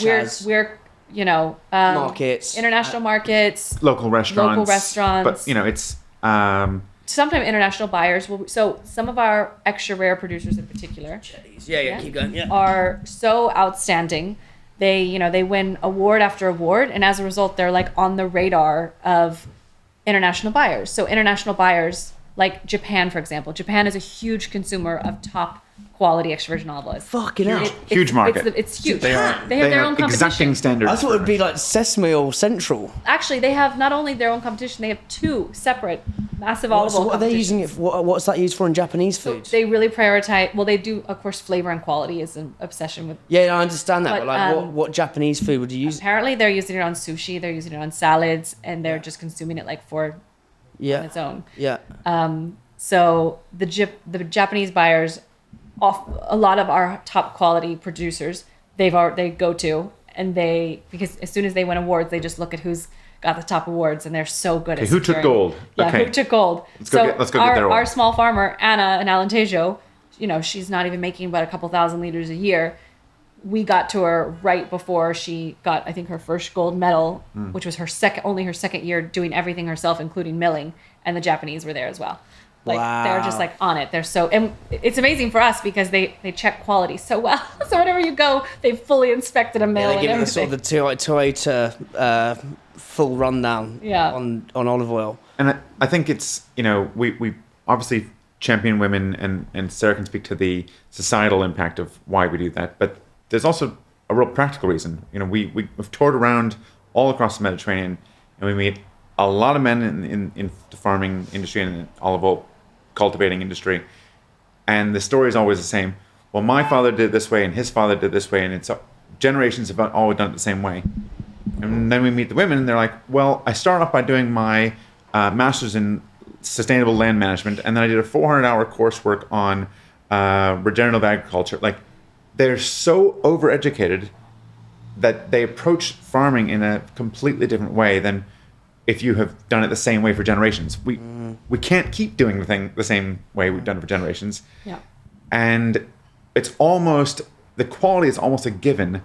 we're you know, markets, international markets, local restaurants. But, you know, it's... sometimes international buyers will. So some of our extra rare producers in particular, keep going. Yeah, are so outstanding. They win award after award, and as a result, they're like on the radar of international buyers. So international buyers, like Japan, for example. Japan is a huge consumer of top quality extra virgin olive oil. Fucking hell. Huge market. It's huge. They have their own competition. exacting standards. I thought it would be like Sesame Oil Central. Actually, they have not only their own competition, they have two separate massive olive oil What are they using it competitions. for? What's that used for in Japanese So food? they really prioritize. Well, they do, of course. Flavor and quality is an obsession with. Yeah, I understand that. But like, But, what Japanese food would you use? Apparently, they're using it on sushi. They're using it on salads, and they're just consuming it like on its own. Yeah. So the Japanese buyers, a lot of our top quality producers, they go to, and because as soon as they win awards, they just look at who's got the top awards, and they're so good at who took gold? Yeah, Okay. who took gold? Let's go get their oil. Our small farmer, Anna in Alentejo, you know, she's not even making but a couple thousand liters a year. We got to her right before she got, I think, her first gold medal, which was only her second year doing everything herself, including milling, and the Japanese were there as well. Like Wow. they're just like on it. They're so, and it's amazing for us because they check quality so well. So whenever you go, they've fully inspected a mail They and give you everything. sort of the Toyota full rundown on olive oil. And I think it's, we obviously champion women, and Sarah can speak to the societal impact of why we do that. But there's also a real practical reason. We've toured around all across the Mediterranean, and we meet a lot of men in the farming industry and the olive oil cultivating industry. And the story is always the same. Well, my father did it this way, and his father did it this way, and it's generations have always done it the same way. And then we meet the women, and they're like, well, I started off by doing my master's in sustainable land management, and then I did a 400-hour coursework on regenerative agriculture. Like, they're so overeducated that they approach farming in a completely different way than if you have done it the same way for generations. We can't keep doing the thing the same way we've done it for generations. Yeah. And it's almost, the quality is almost a given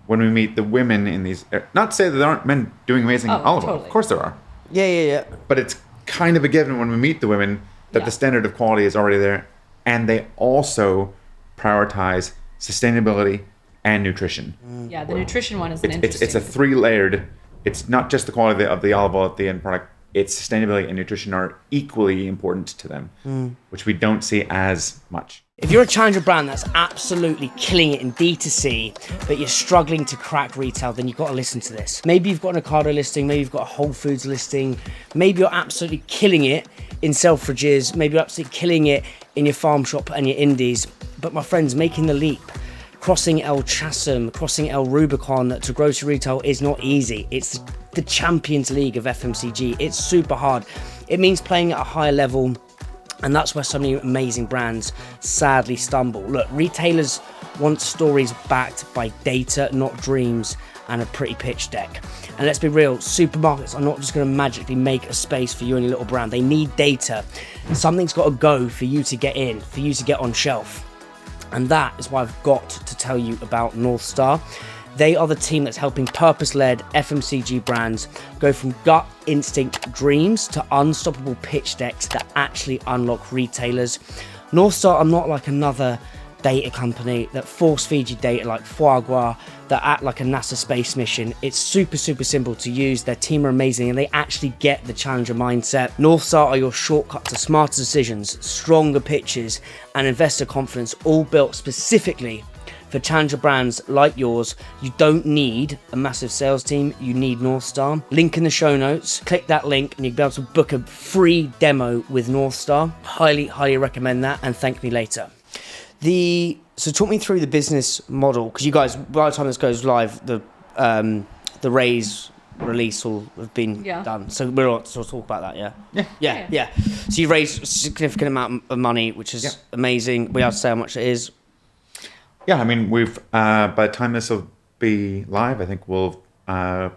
when we meet the women in these. Not to say that there aren't men doing amazing olive oil. Totally. Of course there are. Yeah. But it's kind of a given when we meet the women that the standard of quality is already there. And they also prioritize sustainability and nutrition. Yeah, the nutrition one is an interesting. It's a 3-layered. It's not just the quality of the olive oil at the end product. It's sustainability and nutrition are equally important to them, which we don't see as much. If you're a challenger brand that's absolutely killing it in D2C, but you're struggling to crack retail, then you've got to listen to this. Maybe you've got an Ocado listing, maybe you've got a Whole Foods listing, maybe you're absolutely killing it in Selfridges, maybe you're absolutely killing it in your farm shop and your indies. But my friends, making the leap, crossing El Chasm, crossing El Rubicon to grocery retail is not easy. It's the Champions League of FMCG. It's super hard. It means playing at a higher level, and that's where so many amazing brands sadly stumble. Look, retailers want stories backed by data, not dreams and a pretty pitch deck. And let's be real, supermarkets are not just going to magically make a space for you and your little brand. They need data. Something's got to go for you to get in, for you to get on shelf. And that is why I've got to tell you about North Star. They are the team that's helping purpose-led FMCG brands go from gut instinct dreams to unstoppable pitch decks that actually unlock retailers. North Star are not like another data company that force feed you data like foie gras, that act like a NASA space mission. It's super simple to use. Their team are amazing and they actually get the challenger mindset. North Star are your shortcut to smarter decisions, stronger pitches and investor confidence, all built specifically for challenger brands like yours. You don't need a massive sales team, you need North Star. Link in the show notes, click that link and you'll be able to book a free demo with North Star. Highly recommend that, and thank me later. So talk me through the business model, because you guys, by the time this goes live, the raise release will have been done. So we're all to talk about that, yeah. So you raised a significant amount of money, which is amazing. We have to say how much it is. Yeah, I mean, we've by the time this will be live, I think we'll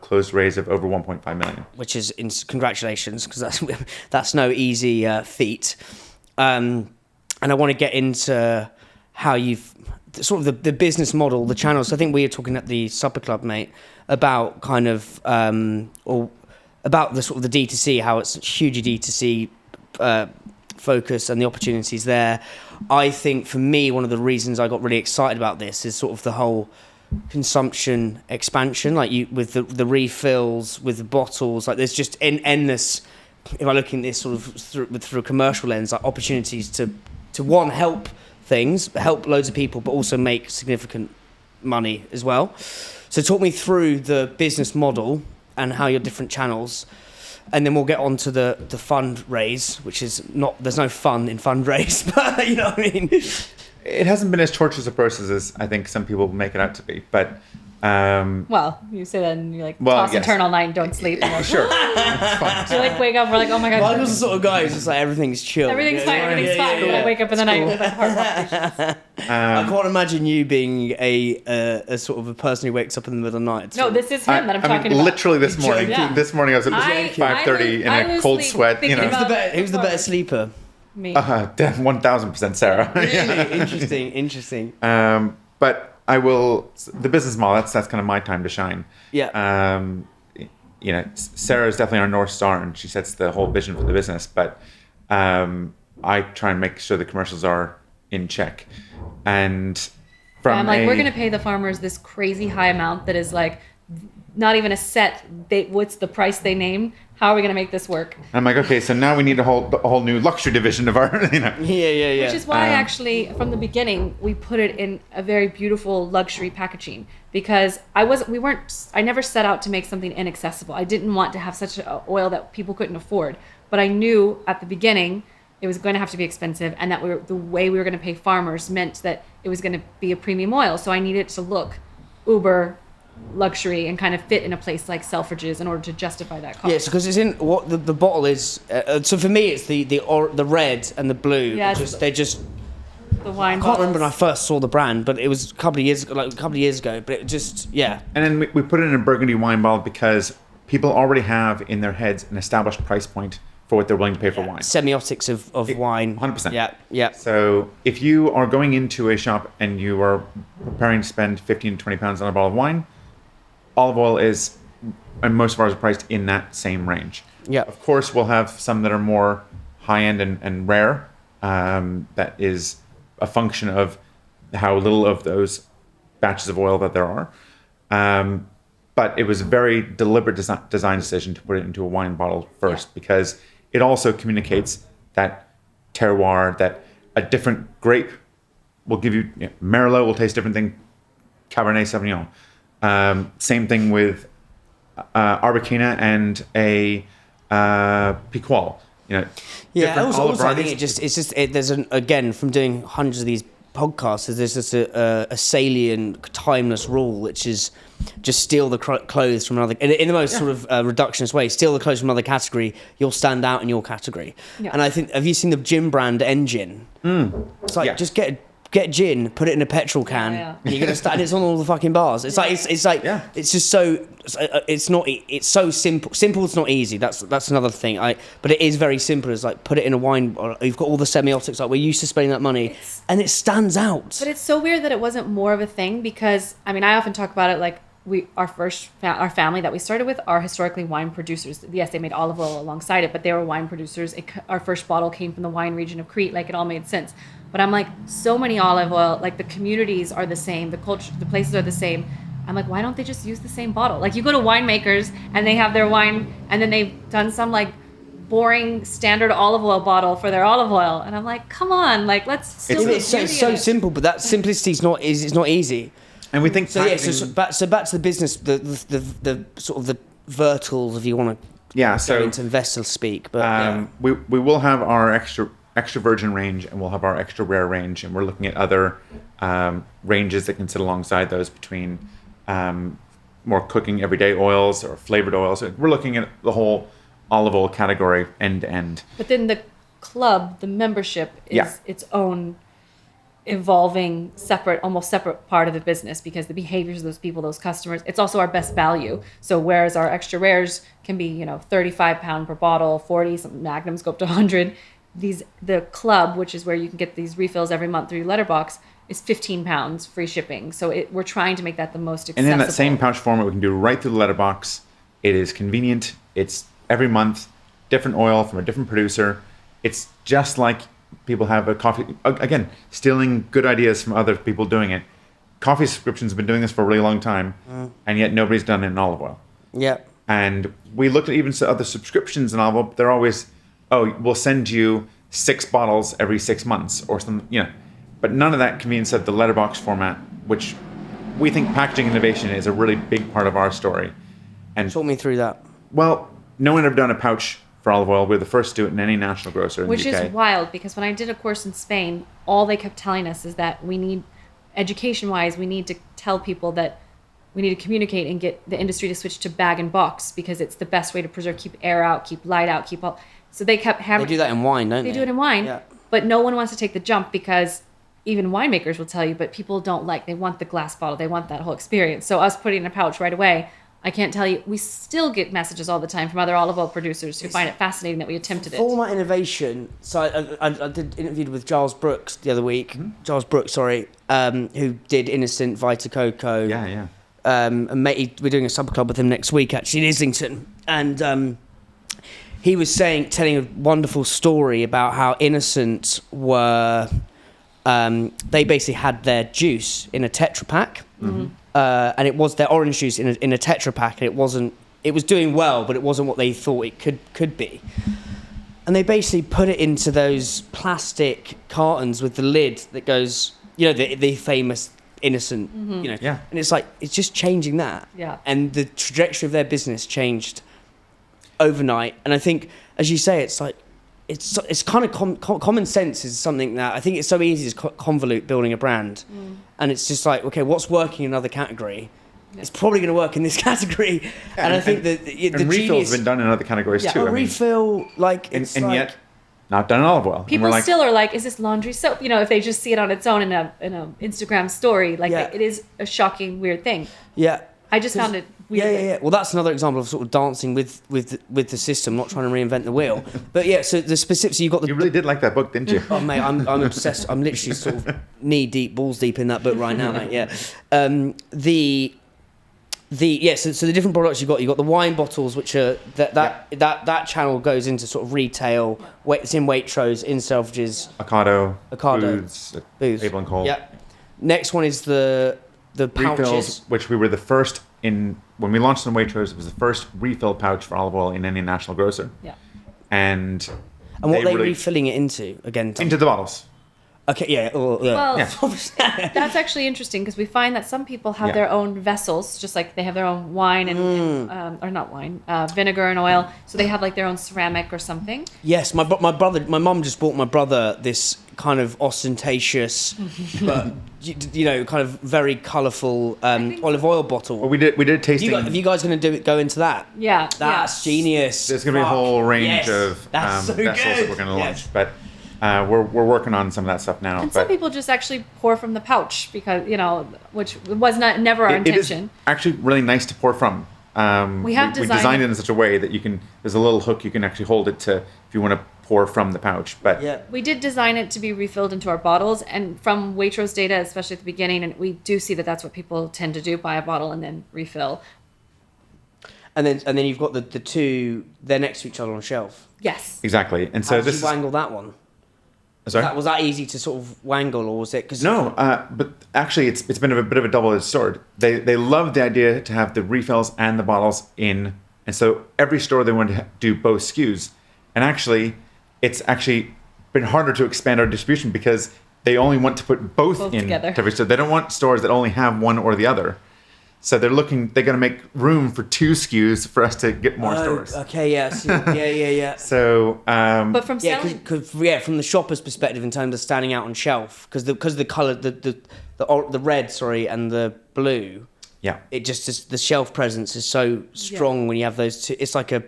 closed raise of over 1.5 million. Which is congratulations, because that's no easy feat. And I want to get into how you've sort of the business model, the channels. I think we were talking at the supper club, mate, about kind of or about the sort of the D2C, how it's hugely D2C focus and the opportunities there. I think for me, one of the reasons I got really excited about this is sort of the whole consumption expansion, like you with the refills, with the bottles, like there's just endless. If I look in this sort of through a commercial lens, like opportunities to one, help loads of people, but also make significant money as well. So talk me through the business model and how your different channels, and then we'll get on to the fundraise, which is not, there's no fun in fundraise, but you know what I mean? It hasn't been as torturous a process as I think some people make it out to be, but well, you say that and you like toss and turn all night and don't sleep. And sure. It's fine. So you like wake up, we're like, oh my god. Michael's the sort of guy who's just like, everything's chill. Everything's fine, everything's fine. Cool. I wake up in the night with like heart palpitations. I can't imagine you being a sort of a person who wakes up in the middle of the night. No, this is him that I'm talking about. Literally this morning. Yeah. This morning I was at 5:30 in a cold sweat. You know. Who's the better sleeper? Me. 1000% Sarah. Really? Interesting. But I will. The business model. That's kind of my time to shine. Yeah. You know, Sarah is definitely our North Star, and she sets the whole vision for the business. But I try and make sure the commercials are in check. And from I'm like, we're going to pay the farmers this crazy high amount that is like not even a set. What's the price they named? How are we going to make this work? I'm like, okay, so now we need a whole new luxury division of our, Yeah. Which is why actually from the beginning we put it in a very beautiful luxury packaging, because I never set out to make something inaccessible. I didn't want to have such an oil that people couldn't afford, but I knew at the beginning it was going to have to be expensive, and that the way we were going to pay farmers meant that it was going to be a premium oil. So I needed to look uber luxury and kind of fit in a place like Selfridges in order to justify that cost. Yes, because it's in what the bottle is. So for me, it's the red and the blue. Yeah, They're just. The wine. I can't remember when I first saw the brand, but it was a couple of years ago. But it just And then we put it in a burgundy wine bottle because people already have in their heads an established price point for what they're willing to pay for wine. Semiotics of wine. 100%. Yeah. So if you are going into a shop and you are preparing to spend 15 to 20 pounds on a bottle of wine, olive oil is, and most of ours are priced in that same range. Yeah. Of course, we'll have some that are more high-end and rare. That is a function of how little of those batches of oil that there are. But it was a very deliberate design decision to put it into a wine bottle first, because it also communicates that terroir, that a different grape will give you, Merlot will taste different than Cabernet Sauvignon. Same thing with Arbequina and a Piquol. Also, I think there's again, from doing hundreds of these podcasts, there's just a salient, timeless rule, which is just steal the clothes from another, in the most sort of reductionist way. Steal the clothes from another category, you'll stand out in your category. Yeah. And I think, have you seen the gin brand Engine? It's like just get gin, put it in a petrol can, and you're gonna stand. It's on all the fucking bars. It's it's just so. It's so simple. Simple is not easy. That's another thing. But it is very simple. It's like put it in a wine. You've got all the semiotics. Like we're used to spending that money, and it stands out. But it's so weird that it wasn't more of a thing, because I often talk about it like our family that we started with are historically wine producers. Yes, they made olive oil alongside it, but they were wine producers. Our first bottle came from the wine region of Crete. Like it all made sense. But I'm like, so many olive oil, like the communities are the same, the culture, the places are the same. I'm like, why don't they just use the same bottle? Like you go to winemakers and they have their wine, and then they've done some like boring standard olive oil bottle for their olive oil, and I'm like, come on, like let's still. It's so simple, but that simplicity is not easy. And we think so. Back to the business, the sort of the verticals, if you want to. Go into investor speak, but we will have our extra virgin range, and we'll have our extra rare range, and we're looking at other ranges that can sit alongside those between more cooking everyday oils or flavored oils. We're looking at the whole olive oil category end to end. But then the club, the membership, is its own evolving, almost separate part of the business, because the behaviors of those people, those customers, it's also our best value. So whereas our extra rares can be, £35 per bottle, 40, some magnums go up to 100. The club, which is where you can get these refills every month through your letterbox, is £15 free shipping. So we're trying to make that the most accessible. And in that same pouch format, we can do right through the letterbox. It is convenient. It's every month, different oil from a different producer. It's just like people have a coffee. Again, stealing good ideas from other people doing it. Coffee subscriptions have been doing this for a really long time, and yet nobody's done it in olive oil. Yeah. And we looked at even other subscriptions in olive oil. They're always, we'll send you 6 bottles every 6 months or something, But none of that convenience of the letterbox format, which we think packaging innovation is a really big part of our story. And talk me through that. Well, no one had ever done a pouch for olive oil. We're the first to do it in any national grocer in the UK. Which is wild, because when I did a course in Spain, all they kept telling us is that we need, education-wise, we need to tell people that we need to communicate and get the industry to switch to bag and box, because it's the best way to preserve, keep air out, keep light out, keep all. So they kept hammering. They do that in wine, don't they? They do it in wine, but no one wants to take the jump, because even winemakers will tell you, but people they want the glass bottle, they want that whole experience. So us putting in a pouch right away, I can't tell you, we still get messages all the time from other olive oil producers who find it fascinating that we attempted it. Format innovation. So I did interviewed with Giles Brooks the other week. Mm-hmm. Giles Brooks, who did Innocent Vita Coco. Yeah. We're doing a sub club with him next week, actually, in Islington. And he was telling a wonderful story about how Innocent were. They basically had their juice in a Tetra Pak, and it was their orange juice in a Tetra Pak, and it wasn't. It was doing well, but it wasn't what they thought it could be. And they basically put it into those plastic cartons with the lid that goes, the famous Innocent, Yeah. And it's like, it's just changing that. Yeah. And the trajectory of their business changed overnight. And I think, as you say, it's like, it's kind of common sense is something that I think it's so easy to convolute building a brand. And it's just like, okay, what's working in another category? It's probably going to work in this category. Yeah, and I think that and the refills genius... have been done in other categories too. A refill, like... And it's like, yet, not done in olive oil. People still are like, is this laundry soap? If they just see it on its own in a Instagram story, like it is a shocking, weird thing. Yeah. I just found it weird. Yeah. Well, that's another example of sort of dancing with the system, not trying to reinvent the wheel. But yeah, so the specifics, you got the... You really did like that book, didn't you? Oh, mate, I'm obsessed. I'm literally sort of knee-deep, balls-deep in that book right now, mate, yeah. So the different products you got the wine bottles, which are that channel goes into sort of retail. It's in Waitrose, in Selfridges, Ocado, Booths. Abel and Cole. Yeah. Next one is the pouches. Refills, which we were the first in when we launched in Waitrose. It was the first refill pouch for olive oil in any national grocer. Yeah. And what are they refilling it into again? Tom? Into the bottles. Okay, yeah. Well, Yeah. that's actually interesting because we find that some people have their own vessels, just like they have their own wine or not wine, vinegar and oil. So they have like their own ceramic or something. Yes, my mum just bought my brother this kind of ostentatious, but kind of very colourful olive oil bottle. Well, we did tasting. Are you guys going to go into that? Yeah. That's genius. There's going to be a whole range of That's so vessels good. that we're going to launch, but. We're working on some of that stuff now. And some people just actually pour from the pouch because which was never our intention. It is actually really nice to pour from. We designed it in such a way that you can. There's a little hook you can actually hold it to if you want to pour from the pouch. But we did design it to be refilled into our bottles, and from Waitrose data, especially at the beginning, and we do see that that's what people tend to do: buy a bottle and then refill. And then you've got the two. They're next to each other on shelf. Yes. Exactly. And so How did you wangle that one? Sorry? Was that easy to sort of wangle, or was it? No, but actually, it's been a bit of a double-edged sword. They love the idea to have the refills and the bottles in, and so every store they want to do both SKUs. And actually, it's actually been harder to expand our distribution because they only want to put both in together. To every store. They don't want stores that only have one or the other. So they're going to make room for two SKUs for us to get more stores. Okay, yes, yeah. So, but from selling, from the shopper's perspective, in terms of standing out on shelf, because the color, the red, and the blue, it just the shelf presence is so strong when you have those two. It's like a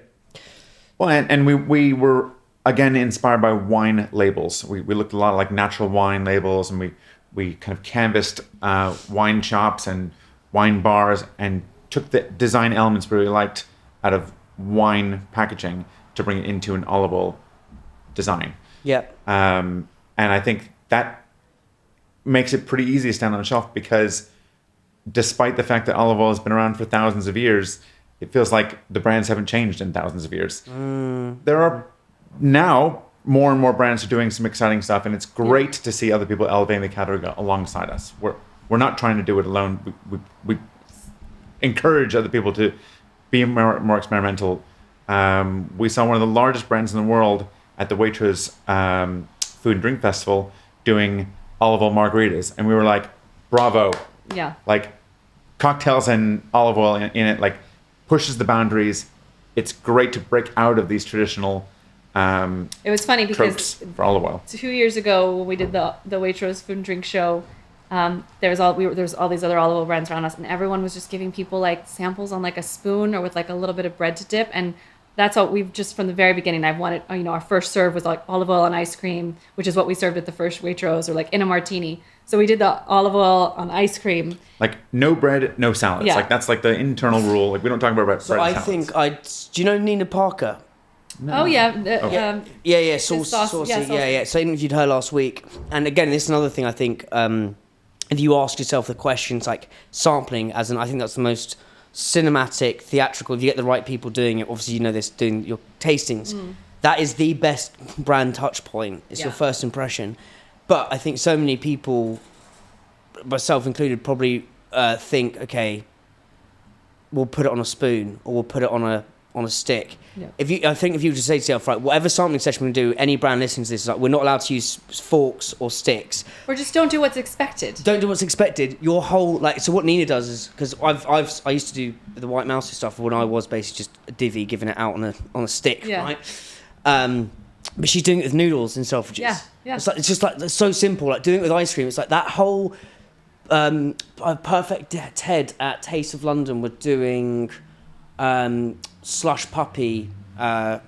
and we were again inspired by wine labels. We looked a lot like natural wine labels, and we kind of canvassed wine shops and wine bars and took the design elements we really liked out of wine packaging to bring it into an olive oil design. Yeah. And I think that makes it pretty easy to stand on a shelf because despite the fact that olive oil has been around for thousands of years, it feels like the brands haven't changed in thousands of years. There are now more and more brands are doing some exciting stuff, and it's great to see other people elevating the category alongside us. We're not trying to do it alone. We encourage other people to be more experimental. We saw one of the largest brands in the world at the Waitrose Food and Drink Festival doing olive oil margaritas, and we were like, bravo. Yeah. Like cocktails and olive oil in it, like pushes the boundaries. It's great to break out of these traditional it was funny because for olive oil. 2 years ago when we did the Waitrose Food and Drink Show, there was all these other olive oil brands around us, and everyone was just giving people like samples on like a spoon or with like a little bit of bread to dip, and that's what we've just from the very beginning. I've wanted, our first serve was like olive oil on ice cream, which is what we served at the first Waitrose, or like in a martini. So we did the olive oil on ice cream. Like no bread, no salads. Yeah. Like that's like the internal rule. Like we don't talk about bread. So I salads. think do you know Nina Parker? No. Oh yeah. Saucy. Yeah. So I interviewed her last week, and again, this is another thing I think. If you ask yourself the questions like sampling, I think that's the most cinematic, theatrical. If you get the right people doing it, obviously you know this, doing your tastings. That is the best brand touch point. It's your first impression. But I think so many people, myself included, probably think, okay, we'll put it on a spoon or we'll put it on a stick. I think if you were to say to yourself, right, whatever sampling session we do, any brand listening to this, like, we're not allowed to use forks or sticks. Or just don't do what's expected. Don't do what's expected. Your whole, like, so what Nina does is, because I used to do the White Mouse stuff when I was basically just a divvy giving it out on a stick, right? But she's doing it with noodles and Selfridges. Yeah. It's just like, it's so simple. Like doing it with ice cream, it's like that whole Perfect Ted at Taste of London were doing slush puppy. They're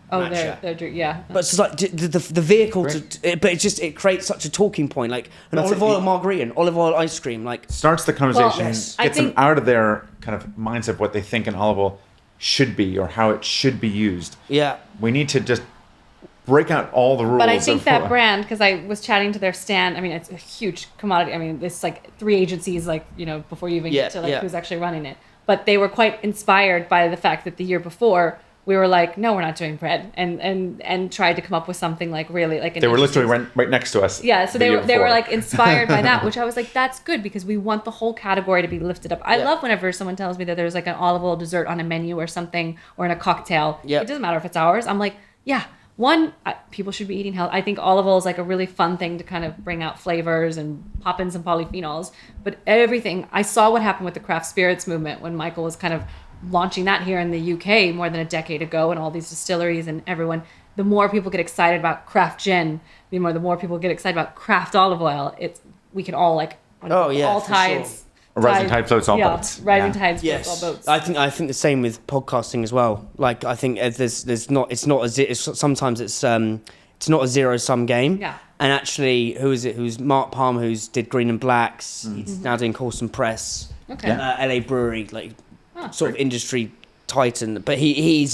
But it's just like the vehicle but it creates such a talking point, like an olive oil margarita and olive oil ice cream, like starts the conversation, I gets them out of their kind of mindset of what they think an olive oil should be or how it should be used. Yeah, we need to just break out all the rules. But I think that brand, because I was chatting to their stand, I mean, it's a huge commodity. I mean, it's like 3 agencies, like, you know, before you even get to like who's actually running it. But they were quite inspired by the fact that the year before we were like, no, we're not doing bread, and tried to come up with something like really like. They were literally right next to us. Yeah, so they were like inspired by that, which I was like, that's good because we want the whole category to be lifted up. I love whenever someone tells me that there's like an olive oil dessert on a menu or something or in a cocktail. Yeah, it doesn't matter if it's ours. I'm like, yeah. One, people should be eating health. I think olive oil is like a really fun thing to kind of bring out flavors and pop in some polyphenols. But everything, I saw what happened with the craft spirits movement when Michael was kind of launching that here in the UK more than a decade ago, and all these distilleries and everyone. The more people get excited about craft gin, the more people get excited about craft olive oil. We can all like all tides. Sure. A rising tide floats all boats. Rising tides floats all boats. I think the same with podcasting as well. Like I think sometimes it's not a zero sum game. Yeah. And actually, who's Mark Palmer, who's did Green and Blacks. He's now doing Corson Press. Okay. LA Brewery, like sort of industry titan. But he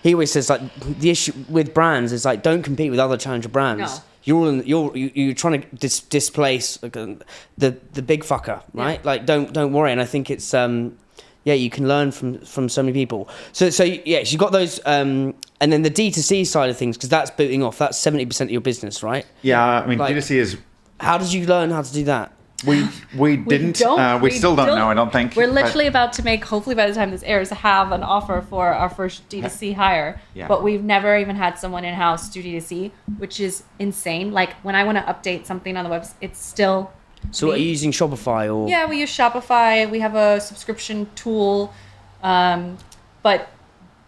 always says like the issue with brands is like don't compete with other challenger brands. No. You're trying to displace like, the big fucker, right? Like don't worry. And I think it's you can learn from so many people. So she's got those and then the D2C side of things, because that's booting off. That's 70% of your business, right? Yeah, I mean, like, D2C is. How did you learn how to do that? We didn't. We still don't know, I don't think. We're literally about to make, hopefully by the time this airs, have an offer for our first D2C hire. Yeah. But we've never even had someone in-house do D2C, which is insane. Like when I want to update something on the website, it's still... So are you using Shopify or... Yeah, we use Shopify. We have a subscription tool. But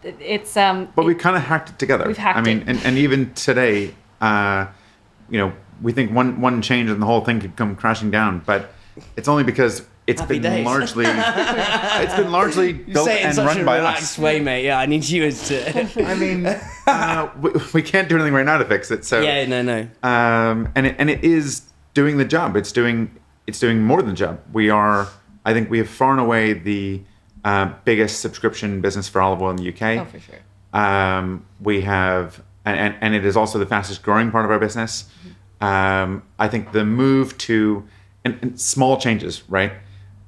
it's... But we kind of hacked it together. We've hacked it. And even today, we think one change and the whole thing could come crashing down, but it's only because it's been largely built and run by us. Way, mate. Yeah, I need you as to. I mean, we can't do anything right now to fix it. So no. And it is doing the job. It's doing more than the job. I think we have far and away the biggest subscription business for olive oil in the UK. Oh, for sure. We have, and it is also the fastest growing part of our business. I think the move to and small changes, right?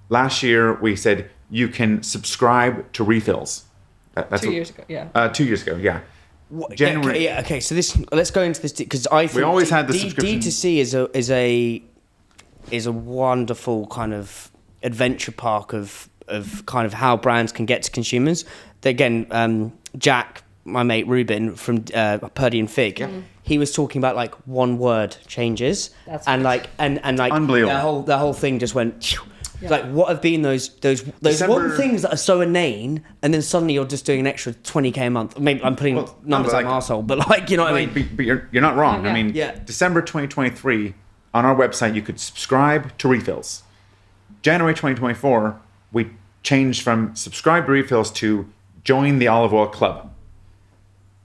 Last year we said you can subscribe to refills. That's 2 years ago, yeah. 2 years ago, yeah. January. Okay. So let's go into this because I think we always had the subscription. D2C is a wonderful kind of adventure park of kind of how brands can get to consumers. Again, Jack, my mate Ruben from Purdy and Fig, he was talking about like one word changes. That's and right. like unbelievable. The whole thing just went. Yeah. Like what have been those one things that are so inane, and then suddenly you're just doing an extra 20k a month. Maybe I'm putting numbers on arsehole, but like you know what I mean. But you're not wrong. I mean, December 2023 on our website you could subscribe to refills. January 2024 we changed from subscribe to refills to join the olive oil club.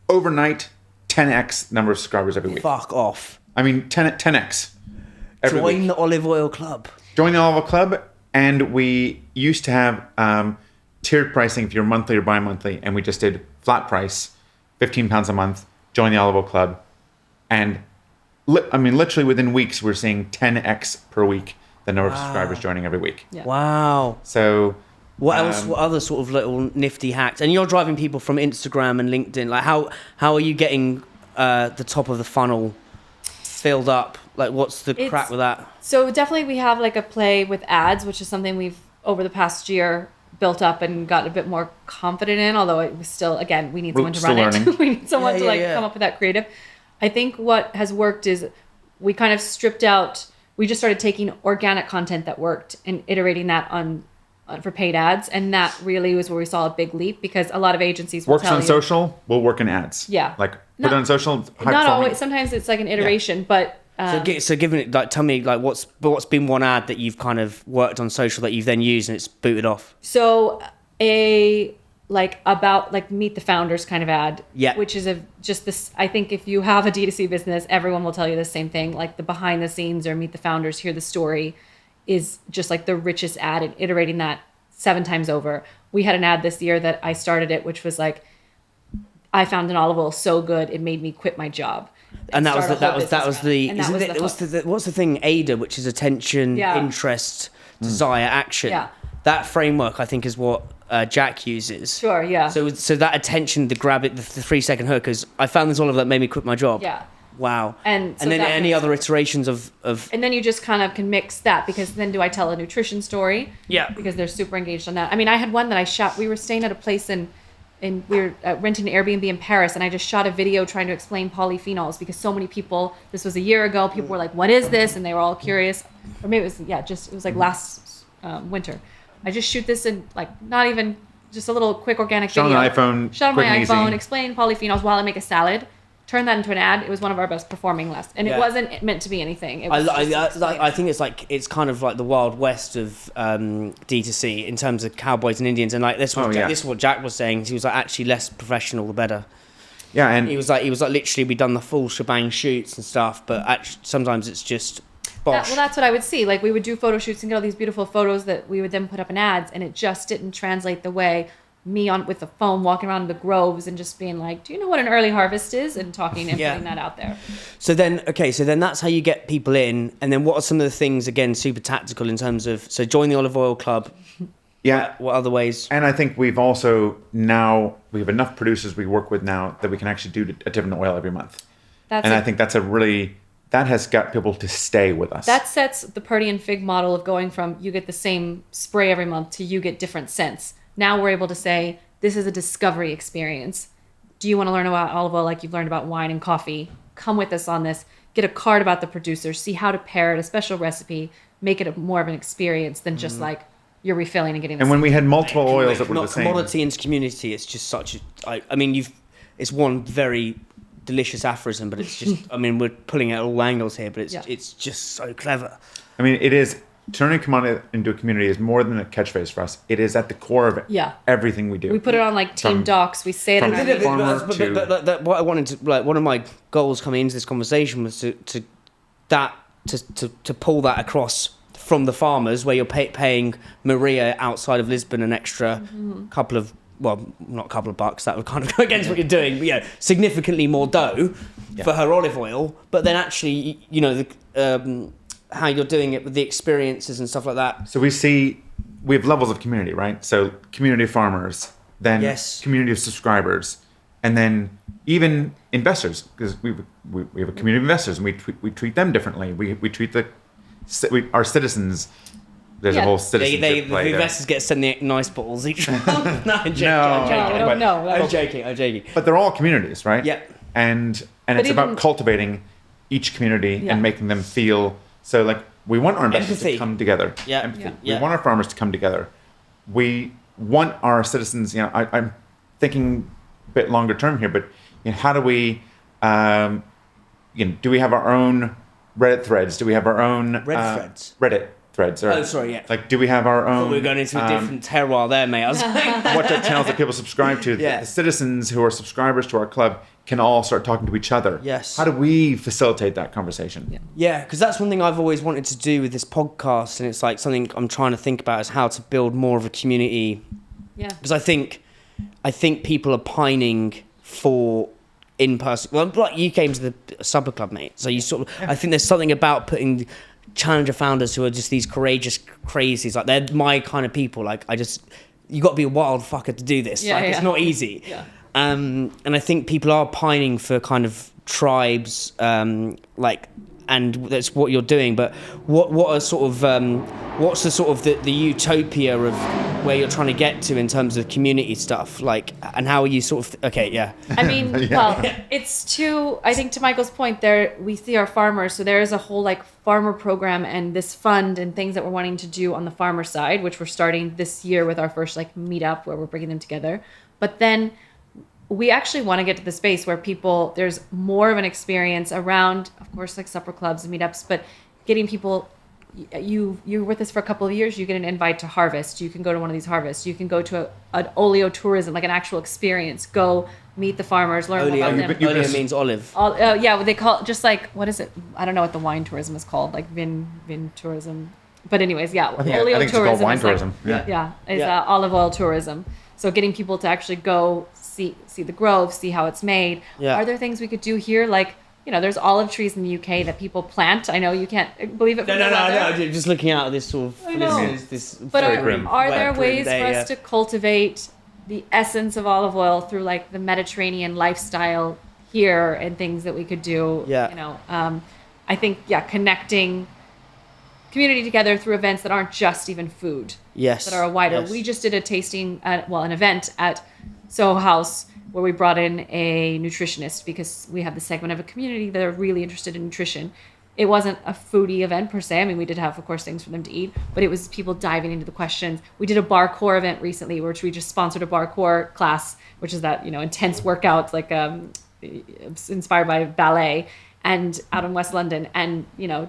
Overnight, 10x number of subscribers every week. Fuck off. I mean, 10x every week. Join the olive oil club. Join the olive oil club, and we used to have tiered pricing if you're monthly or bi-monthly, and we just did flat price, £15 a month, join the olive oil club. And literally within weeks, we're seeing 10x per week the number of subscribers joining every week. Yeah. Wow. So What else? What other sort of little nifty hacks? And you're driving people from Instagram and LinkedIn. Like, how are you getting the top of the funnel filled up? Like, what's the crack with that? So definitely we have like a play with ads, which is something we've over the past year built up and got a bit more confident in, although it was still, again, we need someone to run it. We need someone to come up with that creative. I think what has worked is we kind of stripped out, we just started taking organic content that worked and iterating that on for paid ads, and that really was where we saw a big leap, because a lot of agencies will works on social, will work in ads. Yeah. Like put it on social. Not always. Sometimes it's like an iteration, but so given it, like, tell me, like, what's been one ad that you've kind of worked on social that you've then used and it's booted off? So about meet the founders kind of ad, which is just this. I think if you have a D2C business, everyone will tell you the same thing. Like the behind the scenes or meet the founders, hear the story, is just like the richest ad, and iterating that 7 times over. We had an ad this year that I started it, which was like, I found an olive oil so good it made me quit my job. And what's the thing, ADA, which is attention, interest, desire, action. Yeah. That framework, I think, is what Jack uses. Sure, yeah. So that attention, the grab it, the 3-second hook, is I found this olive that made me quit my job. Yeah. Wow. And then any other iterations of... And then you just kind of can mix that, because then do I tell a nutrition story? Yeah. Because they're super engaged on that. I mean, I had one that I shot. We were staying at a place and we were renting an Airbnb in Paris, and I just shot a video trying to explain polyphenols, because so many people, this was a year ago, people were like, what is this? And they were all curious. Or maybe it was like last winter. I just shoot this in not even just a little quick organic video. Shot on my iPhone, explain polyphenols while I make a salad. Turn that into an ad. It was one of our best performing last, and it wasn't meant to be anything. It was I think it's kind of like the Wild West of D2C in terms of cowboys and Indians, and like this is what Jack was saying. He was like, actually, less professional the better. Yeah, and he was like literally, we'd done the full shebang shoots and stuff, but actually sometimes it's just bosh. That's what I would see. Like, we would do photo shoots and get all these beautiful photos that we would then put up in ads, and it just didn't translate the way me with the phone walking around the groves and just being like, do you know what an early harvest is? And talking and putting that out there. So then that's how you get people in. And then what are some of the things, again, super tactical in terms of, so join the olive oil club. Yeah. What other ways? And I think we have enough producers we work with now that we can actually do a different oil every month. I think that has got people to stay with us. That sets the Purdy and Fig model of going from you get the same spray every month to you get different scents. Now we're able to say, this is a discovery experience. Do you want to learn about olive oil like you've learned about wine and coffee? Come with us on this. Get a card about the producer. See how to pair it, a special recipe. Make it more of an experience than just like you're refilling and getting the And when we had multiple oils that were the same. Commodity into community, it's just such a... it's one very delicious aphorism, but it's just... we're pulling out all angles here, but it's just so clever. It is... Turning commodity into a community is more than a catchphrase for us. It is at the core of everything we do. We put it on team docs. We say it in our what I wanted to one of my goals coming into this conversation was to pull that across from the farmers, where you're paying Maria outside of Lisbon an extra couple of, well, not a couple of bucks, that would kind of go against what you're doing, but significantly more dough for her olive oil. But then actually, how you're doing it with the experiences and stuff like that. So we have levels of community, right? So community of farmers, then community of subscribers, and then even investors, because we have a community of investors, and we treat them differently. We treat our citizens. There's a whole citizenship play. The investors get sent the nice bottles each month. I'm joking. But they're all communities, right? Yeah. And it's about cultivating each community and making them feel. So we want our investors to come together. Yeah. Empathy. We want our farmers to come together. We want our citizens, I'm thinking a bit longer term here, but how do we, do we have our own Reddit threads? Do we have our own Reddit threads? Or, do we have our own... We're going into a different terroir there, mate. I was what are channels that people subscribe to? The citizens who are subscribers to our club can all start talking to each other. Yes. How do we facilitate that conversation? Yeah, because that's one thing I've always wanted to do with this podcast, and it's something I'm trying to think about is how to build more of a community. Yeah. Because I think people are pining for in-person... Well, you came to the supper club, mate, so you sort of... I think there's something about putting challenger founders who are just these courageous crazies, they're my kind of people. you got to be a wild fucker to do this. It's not easy. Yeah. And I think people are pining for kind of tribes, and that's what you're doing. But what are sort of what's the sort of the utopia of where you're trying to get to in terms of community stuff, like, and how are you sort of I mean, well, it's I think to Michael's point there, we see our farmers, so there is a whole like farmer program and this fund and things that we're wanting to do on the farmer side, which we're starting this year with our first like meetup where we're bringing them together. But then we actually want to get to the space where there's more of an experience around, of course, like supper clubs and meetups, but getting people, you're with us for a couple of years, you get an invite to harvest. You can go to one of these harvests. You can go to an oleo tourism, like an actual experience. Go meet the farmers, learn about them. Oleo means olive. Yeah, they call it just like, what is it? I don't know what the wine tourism is called, like vin tourism. But anyways, I think it's called wine tourism. Olive oil tourism. So getting people to actually go see the grove, see how it's made. Yeah. Are there things we could do here? Like, there's olive trees in the UK that people plant. I know you can't believe it. No. Just looking out of this sort of this. But are there ways for us to cultivate the essence of olive oil through like the Mediterranean lifestyle here and things that we could do? Yeah. I think connecting community together through events that aren't just even food. Yes. That are wider. Yes. We just did a tasting, an event at Soho House where we brought in a nutritionist because we have the segment of a community that are really interested in nutrition. It wasn't a foodie event per se. I mean, we did have, of course, things for them to eat, but it was people diving into the questions. We did a bar core event recently, which we just sponsored a bar core class, which is that, intense workout, like inspired by ballet, and out in West London. And,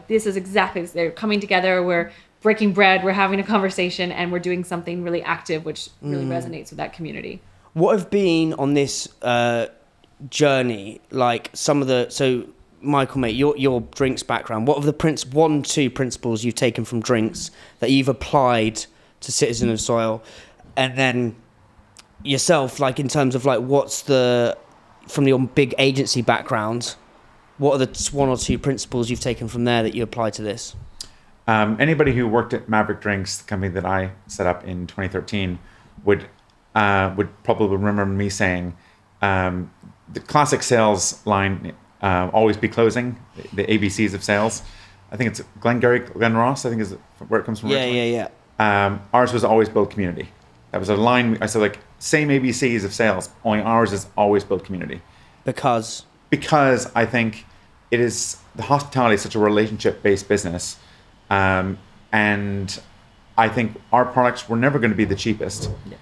this is exactly this. They're coming together. We're breaking bread. We're having a conversation, and we're doing something really active, which really resonates with that community. What have been on this journey, like some of the... So, Michael, mate, your drinks background, what are the two principles you've taken from drinks that you've applied to Citizen of Soil? And then yourself, like in terms of like from your big agency background, what are the one or two principles you've taken from there that you apply to this? Anybody who worked at Maverick Drinks, the company that I set up in 2013, would probably remember me saying the classic sales line, always be closing, the ABCs of sales. I think it's Glen Ross, I think is where it comes from. Yeah. Ours was always build community. That was a line. I said, like, same ABCs of sales, only ours is always build community. Because I think the hospitality is such a relationship-based business. And I think our products were never going to be the cheapest. Yeah.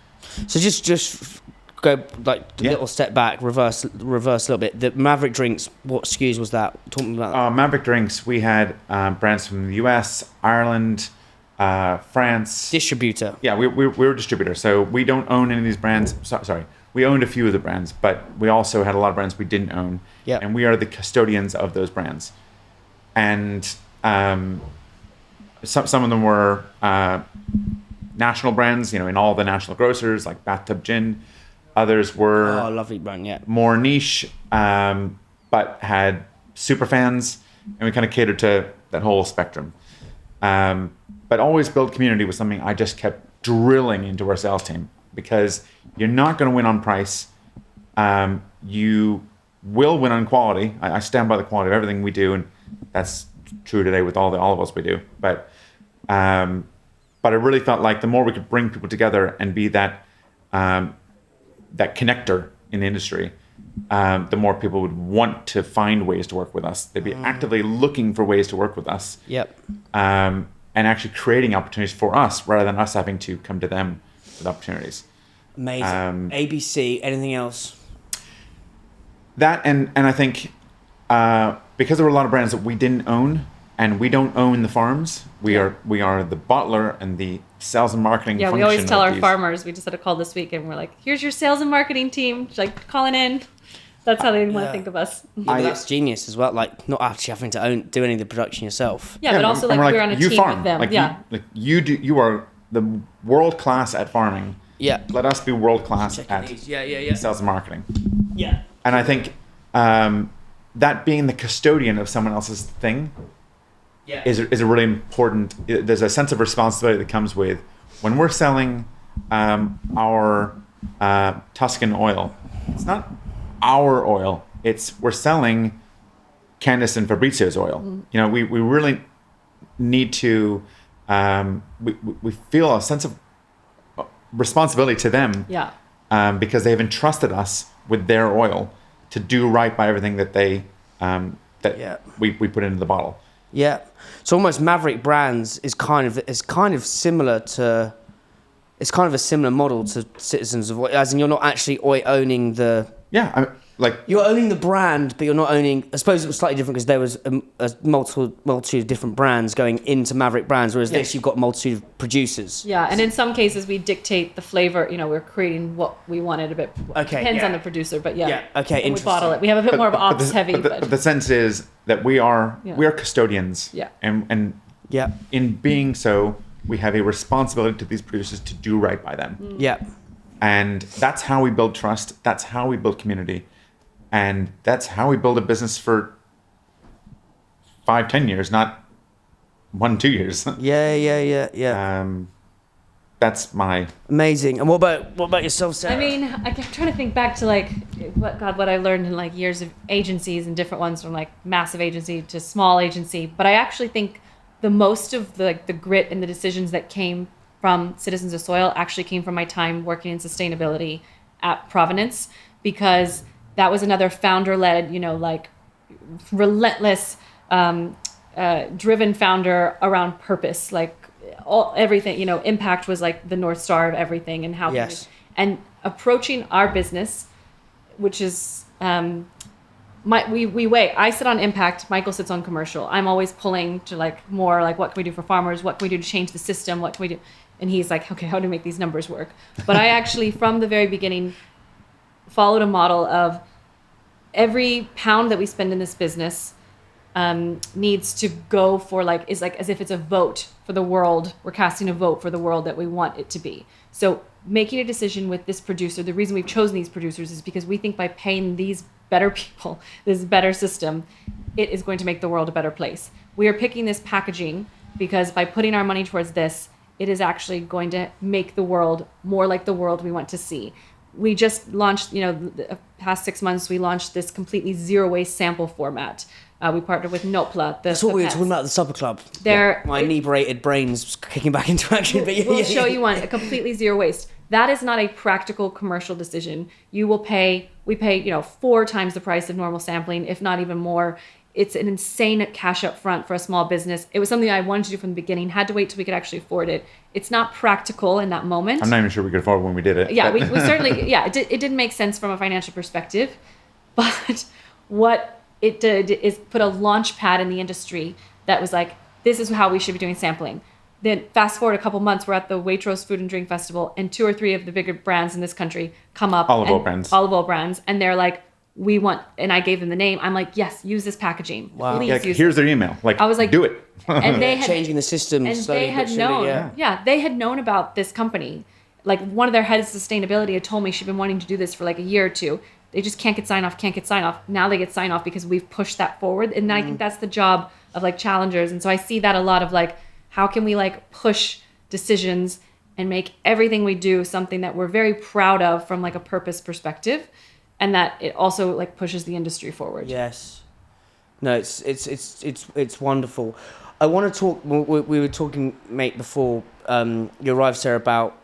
So just go like a little step back, reverse a little bit. The Maverick Drinks, what SKUs was that? Talk me about that. Maverick Drinks, we had brands from the US, Ireland, France. Distributor. Yeah, we were a distributor. So we don't own any of these brands. Sorry. We owned a few of the brands, but we also had a lot of brands we didn't own. Yeah. And we are the custodians of those brands. And some of them were national brands, in all the national grocers, like Bathtub Gin. Others were lovely brand, yeah. more niche, but had super fans, and we kind of catered to that whole spectrum. But always build community was something I just kept drilling into our sales team, because you're not going to win on price. You will win on quality. I stand by the quality of everything we do, and that's true today with all the olive oils we do. But I really felt like the more we could bring people together and be that connector in the industry, the more people would want to find ways to work with us. They'd be actively looking for ways to work with us. Yep. And actually creating opportunities for us rather than us having to come to them with opportunities. Amazing. ABC, anything else? That and I think because there were a lot of brands that we didn't own, and we don't own the farms. We are the bottler and the sales and marketing. Yeah, we always tell our farmers. We just had a call this week, and we're like, "Here's your sales and marketing team, like calling in." That's how they want to think of us. Yeah, but that's genius as well. Like not actually having to do any of the production yourself. Yeah, but also like we're on a team with them. Like, you are the world class at farming. Yeah. Let us be world class at sales and marketing. Yeah. And I think that being the custodian of someone else's thing. Yeah. Is a really important. There's a sense of responsibility that comes with when we're selling our Tuscan oil. It's not our oil. We're selling Candice and Fabrizio's oil. You know, we really need to. We feel a sense of responsibility to them. Yeah. Because they have entrusted us with their oil to do right by everything that we put into the bottle. Yeah. So almost Maverick Brands is kind of similar to. It's kind of a similar model to Citizens of Oil, as in you're not actually owning the. Yeah, you're owning the brand, but you're not owning. I suppose it was slightly different because there was a multitude of different brands going into Maverick Brands, whereas this you've got a multitude of producers. Yeah, and in some cases we dictate the flavor. You know, we're creating what we wanted a bit. Okay, depends on the producer, but okay, when we interesting. bottle it. We have a bit more of ops heavy, but the sense is that we are custodians. Yeah. And yeah, in being so, we have a responsibility to these producers to do right by them. Yeah. And that's how we build trust. That's how we build community. And that's how we build a business for 5-10 years, not 1-2 years. Yeah. That's my amazing. And what about yourself, Sarah? I mean, I'm trying to think back to like what I learned in like years of agencies and different ones, from like massive agency to small agency. But I actually think the most of the grit and the decisions that came from Citizens of Soil actually came from my time working in sustainability at Provenance, because that was another founder-led, you know, like relentless, driven founder around purpose. Like everything, you know, impact was like the North Star of everything, and how and approaching our business, which is we weigh. I sit on impact. Michael sits on commercial. I'm always pulling to like more like, what can we do for farmers? What can we do to change the system? What can we do? And he's like, okay, how do we make these numbers work? But I actually, from the very beginning, followed a model of every pound that we spend in this business needs to go for is like as if it's a vote for the world. We're casting a vote for the world that we want it to be. So making a decision with this producer, the reason we've chosen these producers is because we think by paying these better people, this better system, it is going to make the world a better place. We are picking this packaging because by putting our money towards this, it is actually going to make the world more like the world we want to see. We just launched, the past 6 months, we launched this completely zero waste sample format. We partnered with Nopla. That's what we were talking about at the supper club. My inebriated brains kicking back into action. We'll show you one, a completely zero waste. That is not a practical commercial decision. We pay 4 times the price of normal sampling, if not even more. It's an insane cash up front for a small business. It was something I wanted to do from the beginning, had to wait till we could actually afford it. It's not practical in that moment. I'm not even sure we could afford it when we did it. Yeah, we certainly, it didn't make sense from a financial perspective. But what it did is put a launch pad in the industry that was like, this is how we should be doing sampling. Then fast forward a couple months, we're at the Waitrose Food and Drink Festival, and 2 or 3 of the bigger brands in this country come up. Olive oil brands. And they're like, we want, and I gave them the name. I'm like, yes, use this packaging. Wow. Please use here's their email. I was like, do it. And they had changing the system. And slowly, they had known. They had known about this company. Like one of their heads of sustainability had told me she'd been wanting to do this for like a year or 2. They just can't get sign off. Now they get sign off because we've pushed that forward. And I think that's the job of like challengers. And so I see that a lot of like, how can we like push decisions and make everything we do something that we're very proud of from like a purpose perspective, and that it also like pushes the industry forward. Yes. No, it's wonderful. I want to talk. We were talking, mate, before you arrived, Sarah, about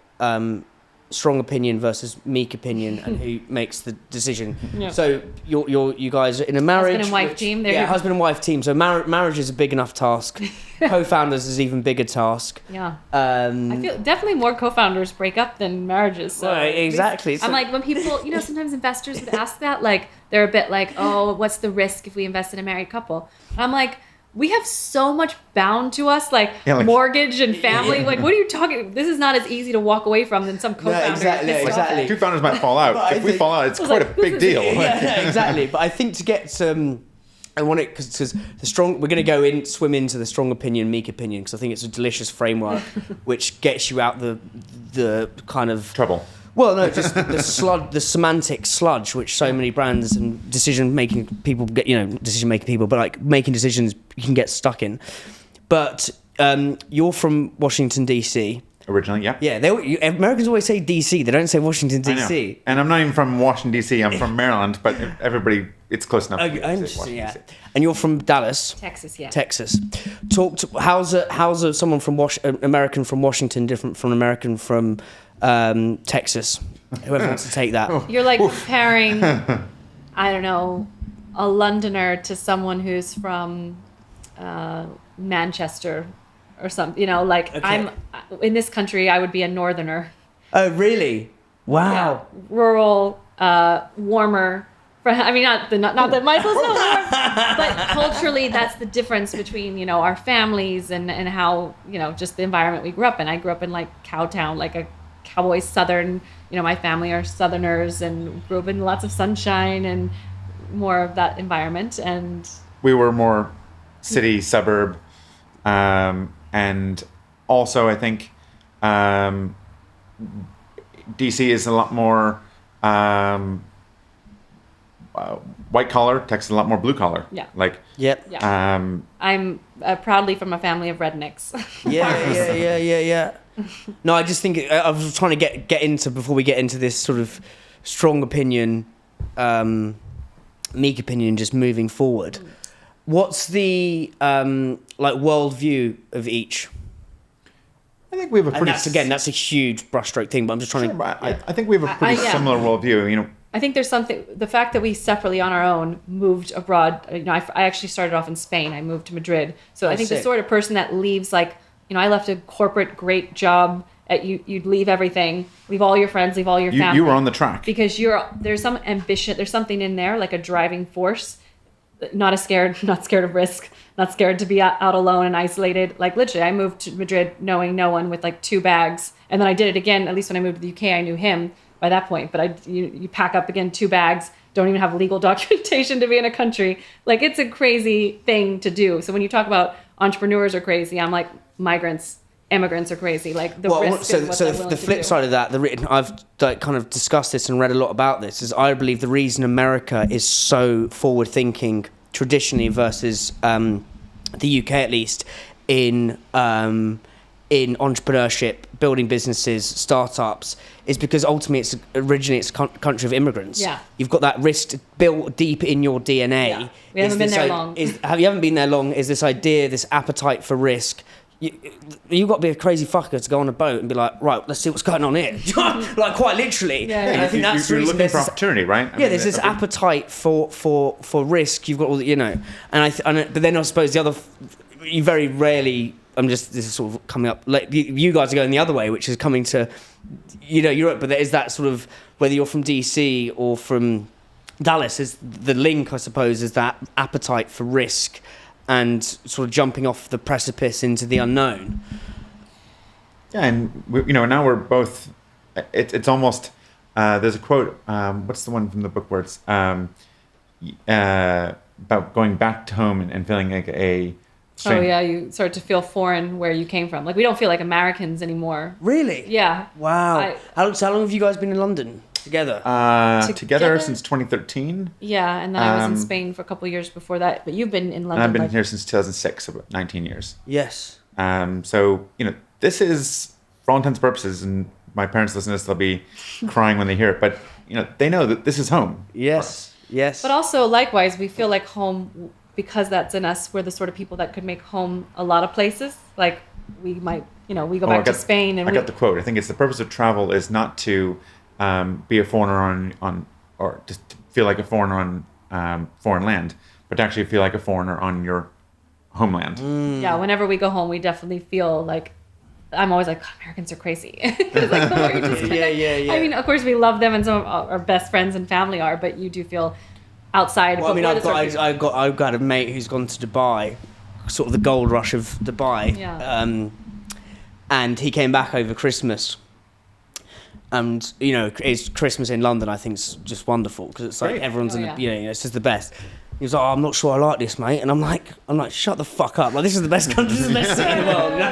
strong opinion versus meek opinion and who makes the decision. Yeah. So you guys are in a marriage. Husband and wife team. Husband and wife team. So marriage is a big enough task. Co-founders is even bigger task. Yeah. I feel definitely more co-founders break up than marriages. So exactly. I'm like, when people, sometimes investors would ask that, like they're a bit like, oh, what's the risk if we invest in a married couple? And I'm like, we have so much bound to us, like mortgage and family. Yeah. Like, what are you talking? This is not as easy to walk away from than some co-founder. No, exactly. 2 founders might fall out. If we fall out, it's quite a big deal. Exactly. But I think to get some, I want it because the strong. We're going to swim into the strong opinion, meek opinion, because I think it's a delicious framework which gets you out the kind of trouble. Well, no, just the semantic sludge, which so many brands and decision-making people get, but like making decisions you can get stuck in. But you're from Washington, D.C. originally. Yeah. Yeah, Americans always say DC. They don't say Washington I know. DC. And I'm not even from Washington D.C. I'm from Maryland, but everybody, it's close enough. Oh, to say interesting, yeah. Washington, D.C. And you're from Dallas, Texas, yeah. Texas. How's someone from American from Washington different from American from Texas? Whoever wants to take that. You're like comparing, I don't know, a Londoner to someone who's from Manchester or something. You know, like Okay. in this country, I would be a northerner. Oh, really? Wow. Yeah. Rural, warmer. I mean, not that Michael's not warm, but culturally, that's the difference between, you know, our families and how, you know, just the environment we grew up in. I grew up in like Cowtown, like a cowboy Southern, you know, my family are Southerners and grew up in lots of sunshine and more of that environment. And We were more city, suburb, and also I think DC is a lot more white collar. Texas is a lot more blue collar. Yeah. Like, Yep. yeah, um, I'm proudly from a family of rednecks. Yeah. No, I just think I was trying to get into before we get into this sort of strong opinion, meek opinion, just moving forward. What's the like worldview of each? I think we have a And pretty. that's a huge brushstroke thing, but I'm just trying Sure, to. but I think we have a pretty yeah. similar worldview. You know, I think there's something, the fact that we separately on our own moved abroad, you know, I actually started off in Spain. I moved to Madrid. So I think the sick. sort of person that leaves, like, you know, I left a corporate great job you'd leave everything, leave all your friends, leave all your family. you were on the track. Because there's some ambition, there's something in there, like a driving force. Not scared of risk, not scared to be out alone and isolated. Like literally, I moved to Madrid knowing no one with like 2 bags. And then I did it again, at least when I moved to the UK, I knew him by that point. But you pack up again 2 bags, don't even have legal documentation to be in a country. Like it's a crazy thing to do. So when you talk about entrepreneurs are crazy, I'm like immigrants are crazy. Like the risk of what they're willing the to flip do. side of that, I've like, kind of discussed this and read a lot about this, is I believe the reason America is so forward thinking traditionally versus the UK at least in entrepreneurship, building businesses, startups, is because ultimately it's a country of immigrants. Yeah. You've got that risk built deep in your DNA. Yeah. We haven't been there long. You haven't been there long. Is this idea, this appetite for risk? You've got to be a crazy fucker to go on a boat and be like, right, let's see what's going on here. Like quite literally. Yeah. And I think that's the you're reason looking for there's this- opportunity, right? I mean, there's this appetite for risk. You've got all the, you know, but then I suppose the other, you very rarely. This is sort of coming up. Like you guys are going the other way, which is coming to, you know, Europe. But there is that sort of, whether you're from DC or from Dallas, is the link, I suppose, is that appetite for risk and sort of jumping off the precipice into the unknown. Yeah, and now we're both. It's almost. There's a quote. What's the one from the book where it's about going back to home and feeling like a. Oh yeah, you start to feel foreign where you came from. Like we don't feel like Americans anymore. Really? Yeah. Wow. How long have you guys been in London together? Together since 2013. Yeah, and then I was in Spain for a couple of years before that. But you've been in London. And I've been here since 2006, so about 19 years. Yes. So this is, for all intents and purposes, and my parents listen to this, they'll be crying when they hear it. But they know that this is home. Yes. Yes. But also, likewise, we feel like home because that's in us. We're the sort of people that could make home a lot of places. Like we might, we go back to Spain and I got the quote. I think it's the purpose of travel is not to be a foreigner on or just to feel like a foreigner on foreign land, but to actually feel like a foreigner on your homeland. Yeah, whenever we go home, we definitely feel like, I'm always like, Americans are crazy. It's like, oh, you're just Yeah. I mean, of course, we love them, and some of our best friends and family are, but you do feel outside. Well, I mean, we're I've the sort of people- got a mate who's gone to Dubai, sort of the gold rush of Dubai. Yeah. And he came back over Christmas. And it's Christmas in London. I think it's just wonderful because it's like Great. everyone's Oh, it's just the best. He was like, "Oh, I'm not sure I like this, mate," and I'm like, "Shut the fuck up! Like, this is the best country, this is the best city in the world." You know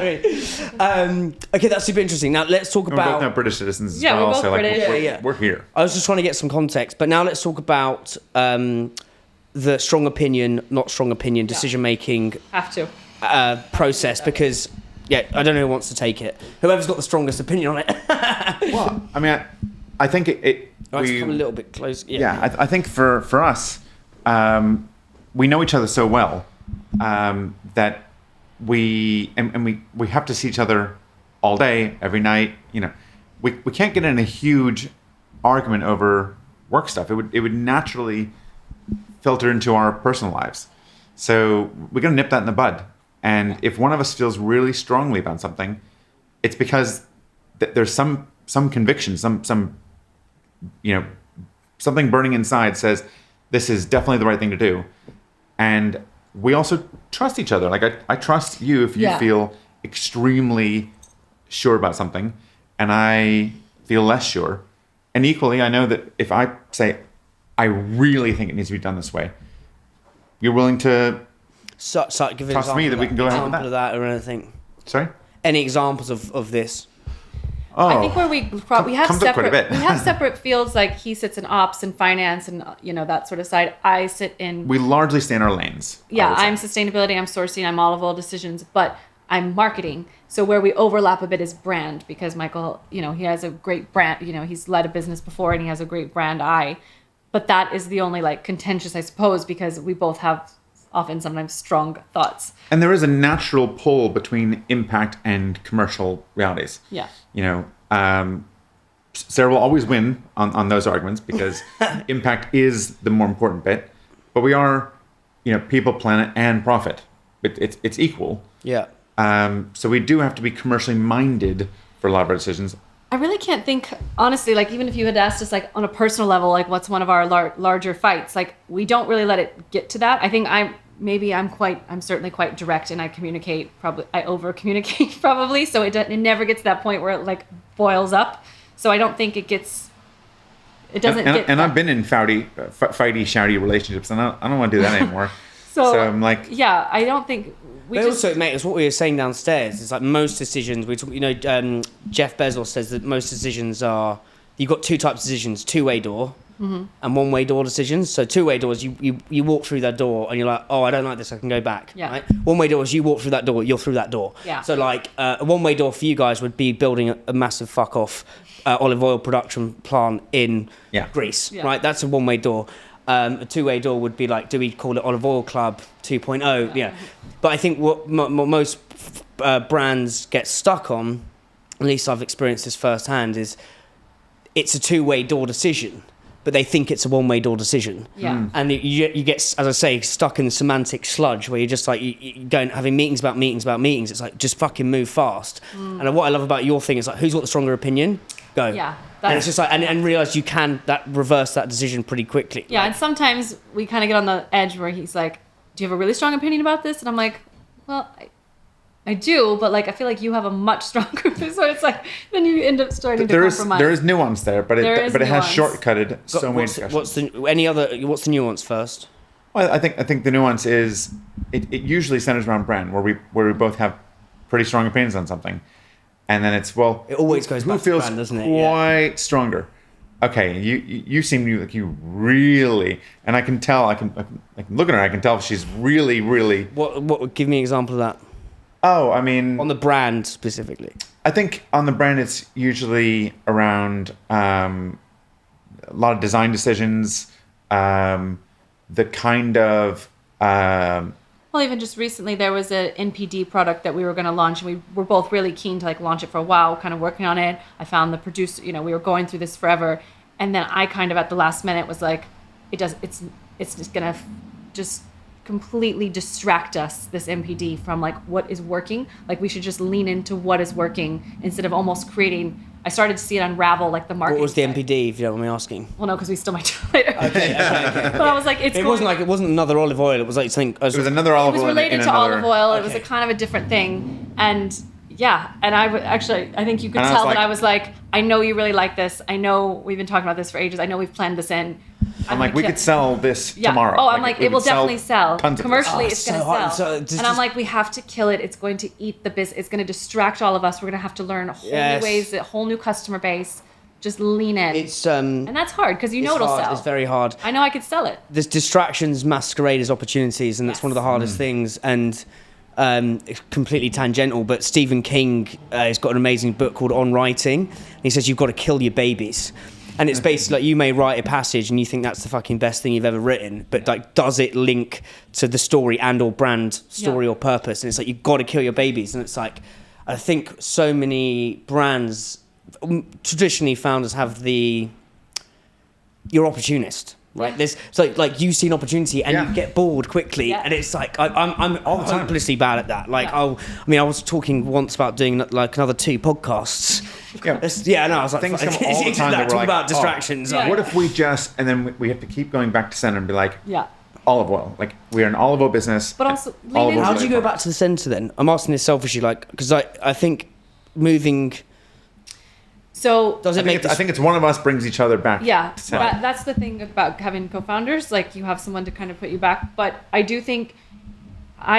what I mean? Okay, that's super interesting. Now let's talk We're both about. now British citizens as Yeah, we're well, both so like British. we're here. I was just trying to get some context, but now let's talk about the strong opinion, not strong opinion, decision making have to. process, because Yeah, I don't know who wants to take it. Whoever's got the strongest opinion on it. Well, I mean, I think it Let's come a little bit close. yeah, I think for us, we know each other so well that we have to see each other all day, every night. You know, we can't get in a huge argument over work stuff. It would naturally filter into our personal lives. So we're gonna nip that in the bud. And if one of us feels really strongly about something, it's because there's some conviction, some you know, something burning inside says this is definitely the right thing to do. And we also trust each other. Like I trust you if you feel extremely sure about something, and I feel less sure. And equally, I know that if I say I really think it needs to be done this way, you're willing to give an trust me that we can go ahead with example of that or anything. Sorry? Any examples of this? Oh, I think where we have comes up quite a bit. we have separate fields. Like he sits in ops and finance and that sort of side. I sit in. We largely stay in our lanes. Yeah, I'm sustainability. I'm sourcing. I'm olive oil decisions, but I'm marketing. So where we overlap a bit is brand, because Michael, he has a great brand. He's led a business before and he has a great brand eye. But that is the only contentious, I suppose, because we both have often sometimes strong thoughts. And there is a natural pull between impact and commercial realities. Yeah. Sarah will always win on those arguments because impact is the more important bit. But we are, people, planet, and profit. It's equal. Yeah. So we do have to be commercially minded for a lot of our decisions. I really can't think, honestly, even if you had asked us on a personal level, what's one of our larger fights, we don't really let it get to that. I think I'm certainly quite direct, and I over communicate probably. So it never gets to that point where it boils up. So I don't think it doesn't get. And I've been in fighty, shouty relationships, and I don't want to do that anymore. So I'm yeah, I don't think. Also, mate, it's what we were saying downstairs. It's most decisions. Jeff Bezos says that most decisions are, you've got two types of decisions: two-way door and one-way door decisions. So two-way doors, you walk through that door and you're like, oh, I don't like this, I can go back. Yeah. Right? One-way doors, you walk through that door, you're through that door. Yeah. So a one-way door for you guys would be building a massive fuck off olive oil production plant in Greece. Yeah. Right? That's a one-way door. A two-way door would be do we call it Olive Oil Club 2.0? Yeah. But I think what most brands get stuck on, at least I've experienced this firsthand, is it's a two-way door decision, but they think it's a one-way door decision. Yeah. And you get, as I say, stuck in the semantic sludge where you're just you going having meetings about meetings about meetings. It's just fucking move fast. And what I love about your thing is who's got the stronger opinion? Go. Yeah. And it's just and realize you can reverse that decision pretty quickly. Yeah, and sometimes we kind of get on the edge where he's like, do you have a really strong opinion about this? And I'm like, well, I do, but I feel like you have a much stronger opinion. So it's then you end up starting to compromise. There is nuance there, but it has shortcutted so many discussions. What's the nuance first? Well, I think the nuance is it usually centers around brand, where we both have pretty strong opinions on something. And then it's, it always goes back to brand, doesn't it? Quite stronger. Okay, you seem like you really, and I can tell. I can look at her. I can tell she's really, really. What? Give me an example of that. Oh, I mean, on the brand specifically. I think on the brand, it's usually around a lot of design decisions, the kind of. Well, even just recently, there was an NPD product that we were going to launch, and we were both really keen to launch it for a while, kind of working on it. I found the producer, we were going through this forever, and then I kind of at the last minute was it's just going to just completely distract us, this NPD, from what is working. We should just lean into what is working instead of almost creating. I started to see it unravel the market. What was the NPD, if you don't mind me asking? Well, no, because we still might do it later. Okay. But I was it wasn't another olive oil. It was something. It was another olive oil. It was related to olive oil. Okay. It was a kind of a different thing, and I think you could tell that I was I know you really like this. I know we've been talking about this for ages. I know we've planned this in. I'm we could sell this tomorrow. Oh, I'm it will definitely sell. Commercially, it's going to sell. And I'm we have to kill it. It's going to eat the business. It's going to distract all of us. We're going to have to learn whole new ways, a whole new customer base. Just lean in. It's and that's hard because it'll sell. It's very hard. I know I could sell it. There's distractions masquerade as opportunities, and that's one of the hardest things. And It's completely tangential, but Stephen King has got an amazing book called On Writing. And he says you've got to kill your babies. And it's basically like you may write a passage and you think that's the fucking best thing you've ever written, but like, does it link to the story and or brand story or purpose? And it's like, you've got to kill your babies. And it's like, I think so many brands, traditionally founders have you're opportunist. Right, there's so like you see an opportunity and you get bored quickly, and it's like I'm hopelessly bad at that. Like I was talking once about doing like another 2 podcasts. I was like, things come all the time that we're talk like, about distractions. What if we just, and then we have to keep going back to center and be like, Yeah. olive oil. Like we're an olive oil business. But also, olive oil How is do you really go back to the center then? I'm asking this selfishly, like, because I think moving. So Does it make I think it's one of us brings each other back. yeah, to center. that's the thing about having co-founders. Like you have someone to kind of put you back. But I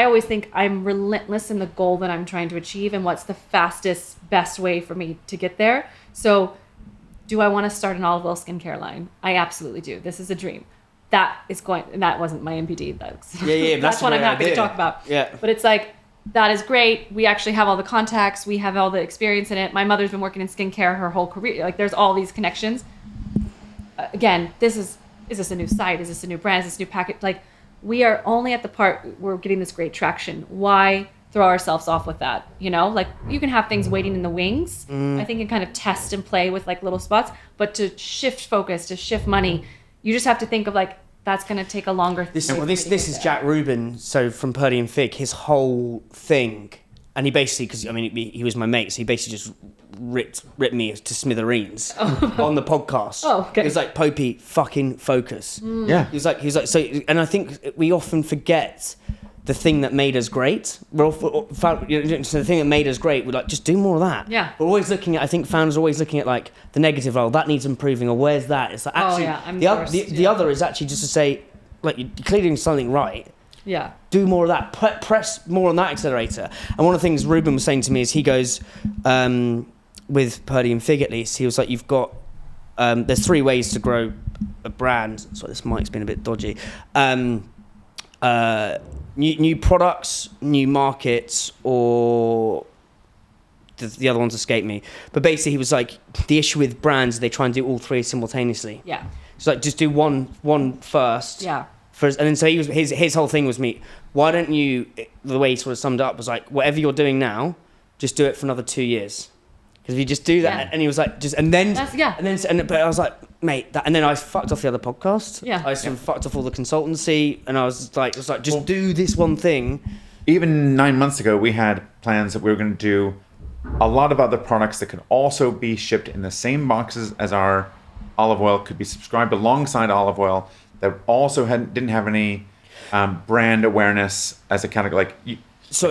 always think I'm relentless in the goal that I'm trying to achieve and what's the fastest, best way for me to get there. So do I want to start an olive oil skincare line? I absolutely do. This is a dream. That wasn't my MPD. That's that's what a I'm great happy to idea. talk about. Yeah. But it's like, that is great. We actually have all the contacts. We have all the experience in it. My mother's been working in skincare her whole career. Like there's all these connections. Again, is this a new site? Is this a new brand? Is this a new packet? Like we are only at the part we're getting this great traction. Why throw ourselves off with that? You know, like you can have things waiting in the wings. I think and kind of test and play with like little spots, but to shift focus, to shift money, you just have to think of like, that's going to take a longer. This is Jack Rubin, so from Purdy and Fig, his whole thing, and he basically, because I mean he was my mate, so he basically just ripped me to smithereens on the podcast. Oh, okay. He was like, Popey, fucking focus. Yeah. He was like, so, and I think we often forget the thing that made us great. We're so the thing that made us great, we're like, just do more of that. Yeah. We're always looking at, I think founders are always looking at like the negative, oh, that needs improving, or where's that? It's like, actually, the other is actually just to say, like, you're clearly doing something right. Yeah. Do more of that. Press more on that accelerator. And one of the things Ruben was saying to me is he goes, with Purdy and Fig at least, he was like, you've got, there's 3 ways to grow a brand. Sorry, this mic's been a bit dodgy. New products, new markets, or the other ones escape me. But basically, he was like, the issue with brands, they try and do all 3 simultaneously. Yeah. So like, just do one first. Yeah. First, and then so his whole thing was why don't you? The way he sort of summed it up was like, whatever you're doing now, just do it for another 2 years. Because if you just do that, and he was like, but I was like, mate, and then I fucked off the other podcast. Yeah. I sort of fucked off all the consultancy, and I was like, just do this one thing. Even 9 months ago, we had plans that we were going to do a lot of other products that could also be shipped in the same boxes as our olive oil, could be subscribed alongside olive oil, that also didn't have any brand awareness as a category. Like, So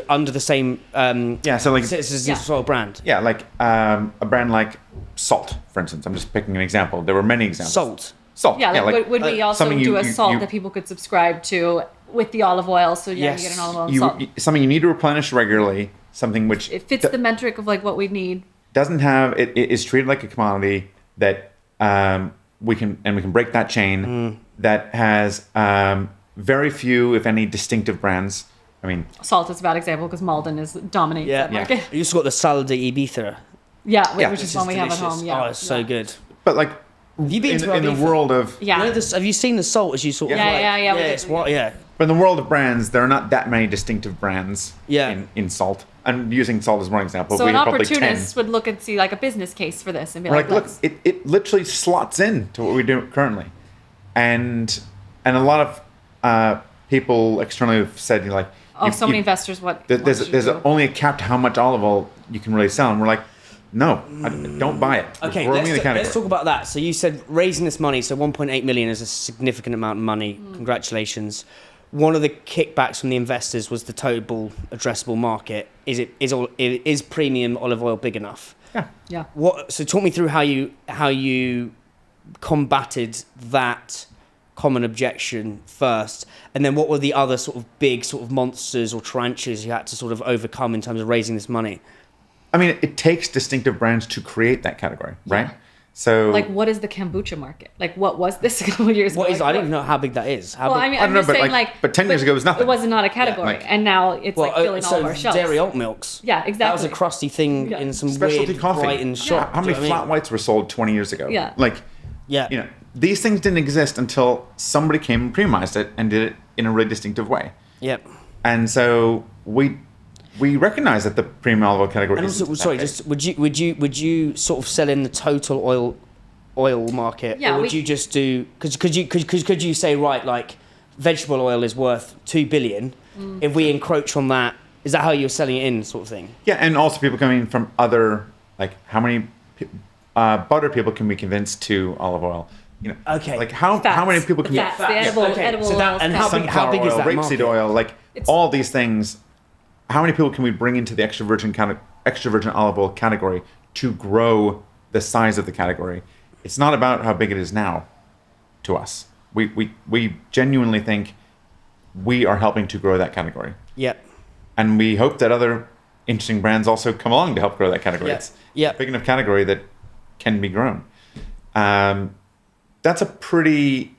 under the same so like it's a brand. Yeah, like a brand like Salt, for instance. I'm just picking an example. There were many examples. Salt. Yeah, like would we also something do a salt that people could subscribe to with the olive oil? So you get an olive oil and salt. Something you need to replenish regularly. Something which it fits the metric of like what we need. Doesn't have it is treated like a commodity that we can break that chain. That has very few, if any, distinctive brands. I mean, Salt is a bad example because Malden is dominating that market. You also got the Sal de Ibiza. Which is one we have at home. Yeah, oh, it's so good. But like, have you been to in the world of you know this, have you seen the salt as you sort of But in the world of brands, there are not that many distinctive brands. Yeah. In salt, I'm using salt as one example. So we an have probably opportunist 10. would look and see like a business case for this and be We're like, look, it literally slots in to what we do currently, and a lot of people externally have said, like, so many investors, there's only a cap to how much olive oil you can really sell, and we're like, no, don't buy it. Okay, let's talk about that. So you said raising this money, so 1.8 million is a significant amount of money. Congratulations. One of the kickbacks from the investors was the total addressable market. Is premium olive oil big enough? Yeah. So talk me through how you combated that common objection first, and then what were the other sort of big sort of monsters or tarantulas you had to sort of overcome in terms of raising this money? I mean, it takes distinctive brands to create that category, right? So Like, what is the kombucha market? Like, what was this a couple of years ago? What is? Like, I don't even know how big that is. How Well, big? I mean, I I'm don't know, just but saying, like, but 10 years ago it was nothing. It was not a category, like- and now it's like filling all of our shelves. dairy alt milks. Yeah, That was exactly. a crusty thing Yeah. in some Specialty weird coffee. Brighton shop. How do many you know what I flat mean? whites were sold 20 years ago? Yeah. Like, Yeah. you know, these things didn't exist until somebody came and premiumized it and did it in a really distinctive way. Yep. And so we recognize that the premium olive oil category And is also, sorry, just would you sort of sell in the total oil market, Yeah, or would you just do? Because could you say, right, like vegetable oil is worth 2 billion? If we encroach on that, is that how you're selling it in, sort of thing? Yeah, and also people coming from other, like, how many butter people can we convince to olive oil? You know, Okay. like how many people can Fats, the edible oils. and how big is that rapeseed market? oil, like all these things. How many people can we bring into the extra virgin olive oil category to grow the size of the category? It's not about how big it is now to us. We genuinely think we are helping to grow that category. Yep. And we hope that other interesting brands also come along to help grow that category. Yeah. It's Yeah. a big enough category that can be grown. That's a pretty,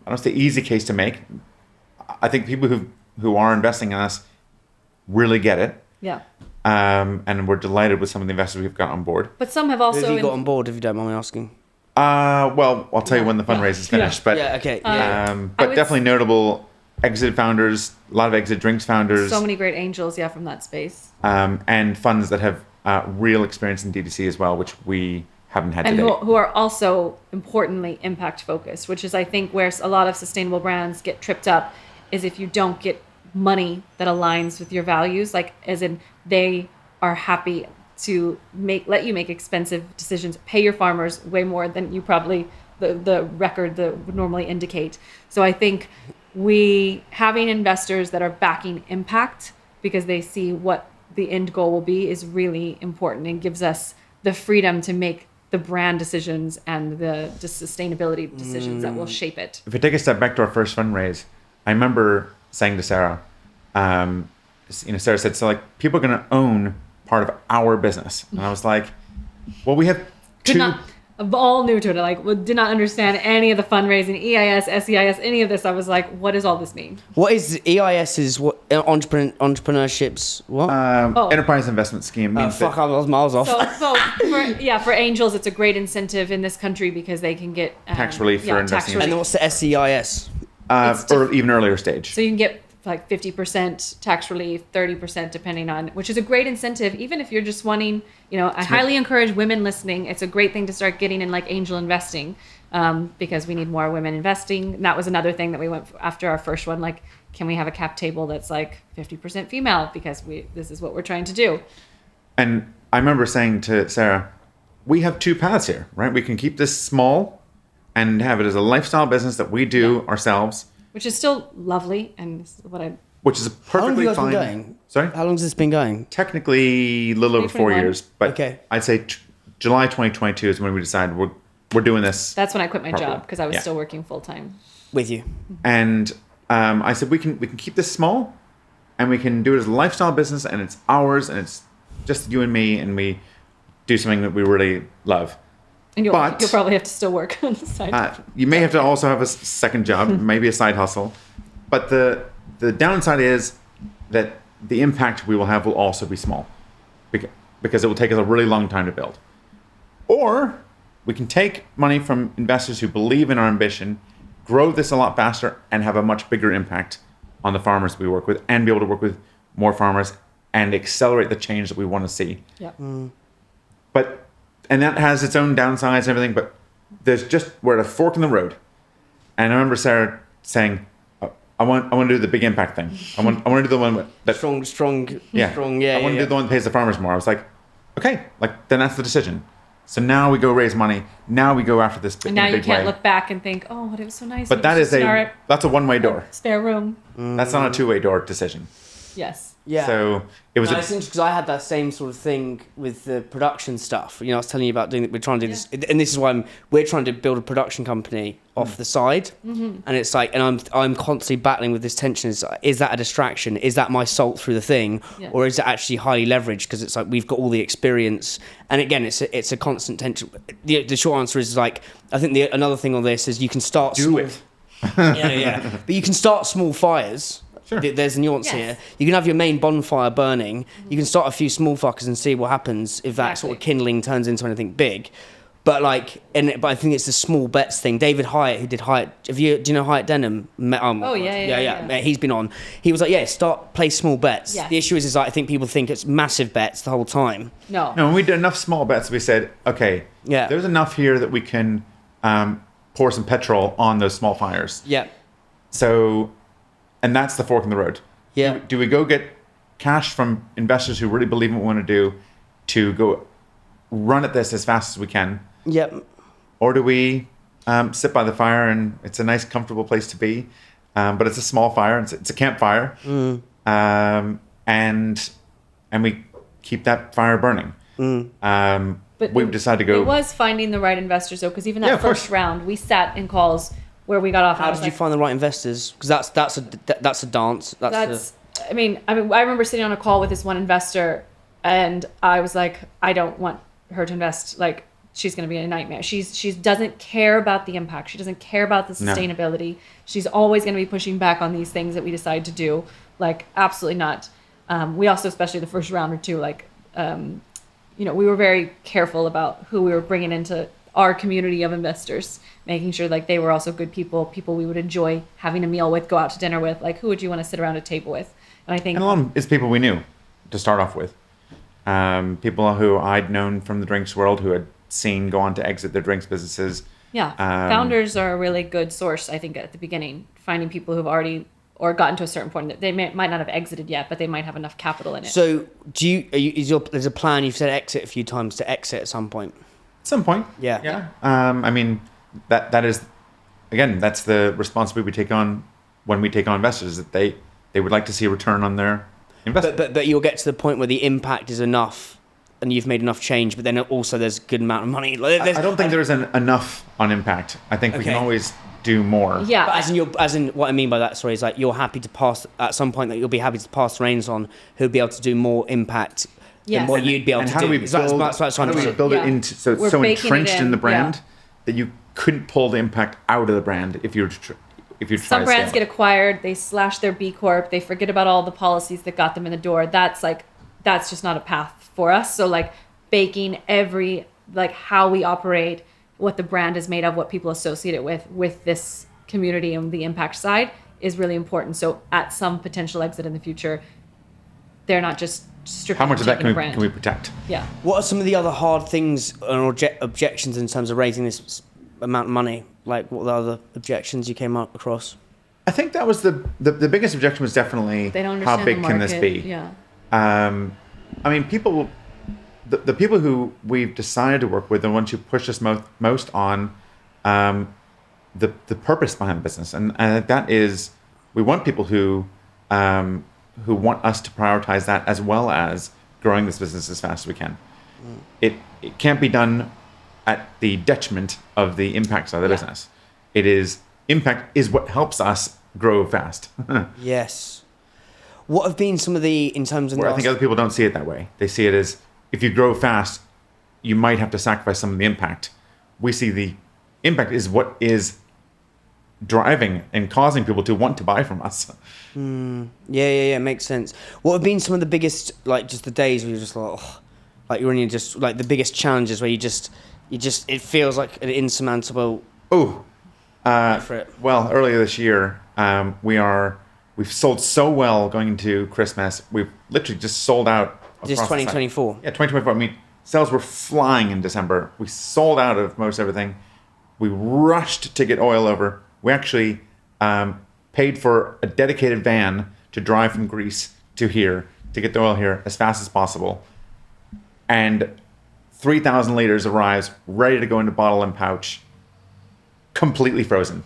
I don't say easy case to make. I think people who are investing in us really get it. Yeah. And we're delighted with some of the investors we've got on board. But some have Who also have you got on board, if you don't mind me asking? Well, I'll tell you when the fundraise is finished. But Yeah. Okay. Yeah. I but would definitely notable exit founders, a lot of exit drinks founders. so many great angels, from that space. And funds that have real experience in DTC as well, which we haven't had And today. who are also importantly impact focused, which is I think where a lot of sustainable brands get tripped up is if you don't get money that aligns with your values, like as in they are happy to let you make expensive decisions, pay your farmers way more than you probably the record that would normally indicate. So I think we having investors that are backing impact because they see what the end goal will be is really important and gives us the freedom to make the brand decisions and the sustainability decisions that will shape it. If we take a step back to our first fundraise, I remember saying to Sarah, Sarah said, so like people are going to own part of our business. And I was like, well, we have All new to it. Did not understand any of the fundraising, EIS, SEIS, any of this. I was like, what does all this mean? What is EIS? Is what entrepreneurships? What? Enterprise investment scheme means Fuck, I was miles off. So for angels, it's a great incentive in this country because they can get Tax relief for investing in- And then what's the SEIS? or even earlier stage. So you can get like 50% tax relief, 30% depending on, which is a great incentive. Even if you're just wanting, I highly encourage women listening. It's a great thing to start getting in like angel investing because we need more women investing. And that was another thing that we went after our first one. Like, can we have a cap table that's like 50% female? Because this is what we're trying to do. And I remember saying to Sarah, we have two paths here, right? We can keep this small and have it as a lifestyle business that we do ourselves. Which is still lovely, and this is what Which is How long have perfectly you guys fine. been going? Sorry? How long has this been going? Technically a little over 4 2021. years, but Okay. I'd say July 2022 is when we decided we're doing this. That's when I quit my Properly. job because I was Yeah. still working full time. With you. And I said we can keep this small, and we can do it as a lifestyle business, and it's ours, and it's just you and me, and we do something that we really love. And you'll But- probably have to still work on the side. You may have to also have a second job, maybe a side hustle. But the downside is that the impact we will have will also be small because it will take us a really long time to build. Or we can take money from investors who believe in our ambition, grow this a lot faster, and have a much bigger impact on the farmers we work with and be able to work with more farmers and accelerate the change that we want to see. Yeah. And that has its own downsides and everything, but we're at a fork in the road. And I remember Sarah saying, I want to do the big impact thing. I want to do the one that Strong. yeah. Strong. Yeah. I want to do the one that pays the farmers more. I was like, okay, then that's the decision. So now we go raise money. Now we go after this And in now a you big can't way. look back and think, oh, but it was so nice. But and it that was is just in our that's a one-way door. spare room. That's not a two-way door decision. Yes. Yeah. So it was. No, it's interesting because I had that same sort of thing with the production stuff. I was telling you about doing. We're trying to do this, and this is why we're trying to build a production company off the side. Mm-hmm. And it's like, and I'm constantly battling with this tension. Is that a distraction? Is that my salt through the thing, or is it actually highly leveraged? Because it's like we've got all the experience. And again, it's a constant tension. The short answer is like, I think another thing on this is you can start Do it. yeah. But you can start small fires. Sure. There's a nuance here. You can have your main bonfire burning. You can start a few small fuckers and see what happens if that sort of kindling turns into anything big. But but I think it's the small bets thing. David Hyatt, who did Hyatt, do you know Hyatt Denham? Yeah. He's been on. He was like, play small bets. Yeah. The issue is like, I think people think it's massive bets the whole time. No, when we did enough small bets, we said, okay, there's enough here that we can pour some petrol on those small fires. Yeah. So, and that's the fork in the road. Yeah. Do we go get cash from investors who really believe in what we want to do to go run at this as fast as we can? Yep. Or do we sit by the fire, and it's a nice, comfortable place to be, but it's a small fire, it's a campfire, and we keep that fire burning. But we've decided to go. It was finding the right investors, though, because even that first round, we sat in calls where we got off. How did you find the right investors? Because that's a dance. I mean, I remember sitting on a call with this one investor, and I was like, I don't want her to invest. Like, she's going to be a nightmare. She doesn't care about the impact. She doesn't care about the sustainability. No. She's always going to be pushing back on these things that we decide to do. Like, absolutely not. We also, especially the first round or two, we were very careful about who we were bringing into our community of investors, making sure like they were also good people we would enjoy having a meal with, go out to dinner with. Like, who would you want to sit around a table with? And I think, and a lot it's people we knew to start off with. People who I'd known from the drinks world, who had seen go on to exit their drinks businesses. Yeah, founders are a really good source, I think, at the beginning, finding people who've already or gotten to a certain point that they might not have exited yet, but they might have enough capital in it. So, there's a plan? You've said exit a few times, to exit at some point. At some point, yeah. I mean, that is, again, that's the responsibility we take on when we take on investors, that they would like to see a return on their investment. But you'll get to the point where the impact is enough, and you've made enough change, but then also there's a good amount of money. I don't think there's enough on impact. I think we can always do more. Yeah. But as in what I mean by that, sorry, is like you're happy to pass at some point, that you'll be happy to pass the reins on who'll be able to do more impact than what you'd be able to do. How do we build it into so it's so entrenched in the brand that you couldn't pull the impact out of the brand if you try Some brands get acquired, they slash their B Corp, they forget about all the policies that got them in the door. That's just not a path for us. So like baking every, like how we operate, what the brand is made of, what people associate it with this community and the impact side is really important. So at some potential exit in the future, they're not just strictly how much of that can we protect? Yeah. What are some of the other hard things or objections in terms of raising this amount of money? Like, what are the other objections you came up across? I think that was the biggest objection was definitely how big can this be? Yeah. I mean, the people who we've decided to work with, the ones who push us most on the purpose behind the business, and that is, we want people who want us to prioritize that as well as growing this business as fast as we can. It can't be done at the detriment of the impact side of the business. Impact is what helps us grow fast. Yes. What have been some of in terms of... Where I think other people don't see it that way. They see it as, if you grow fast, you might have to sacrifice some of the impact. We see the impact is what is driving and causing people to want to buy from us. Yeah, makes sense. What have been some of the biggest, like, just the days where you're just like, like you're only just, like, the biggest challenges where you just, it feels like an insurmountable... Well, earlier this year, we've sold so well going into Christmas. We've literally just sold out. Just 2024. Yeah, 2024. I mean, sales were flying in December. We sold out of most everything. We rushed to get oil over. We actually paid for a dedicated van to drive from Greece to here to get the oil here as fast as possible. And 3,000 liters arrives ready to go into bottle and pouch, completely frozen.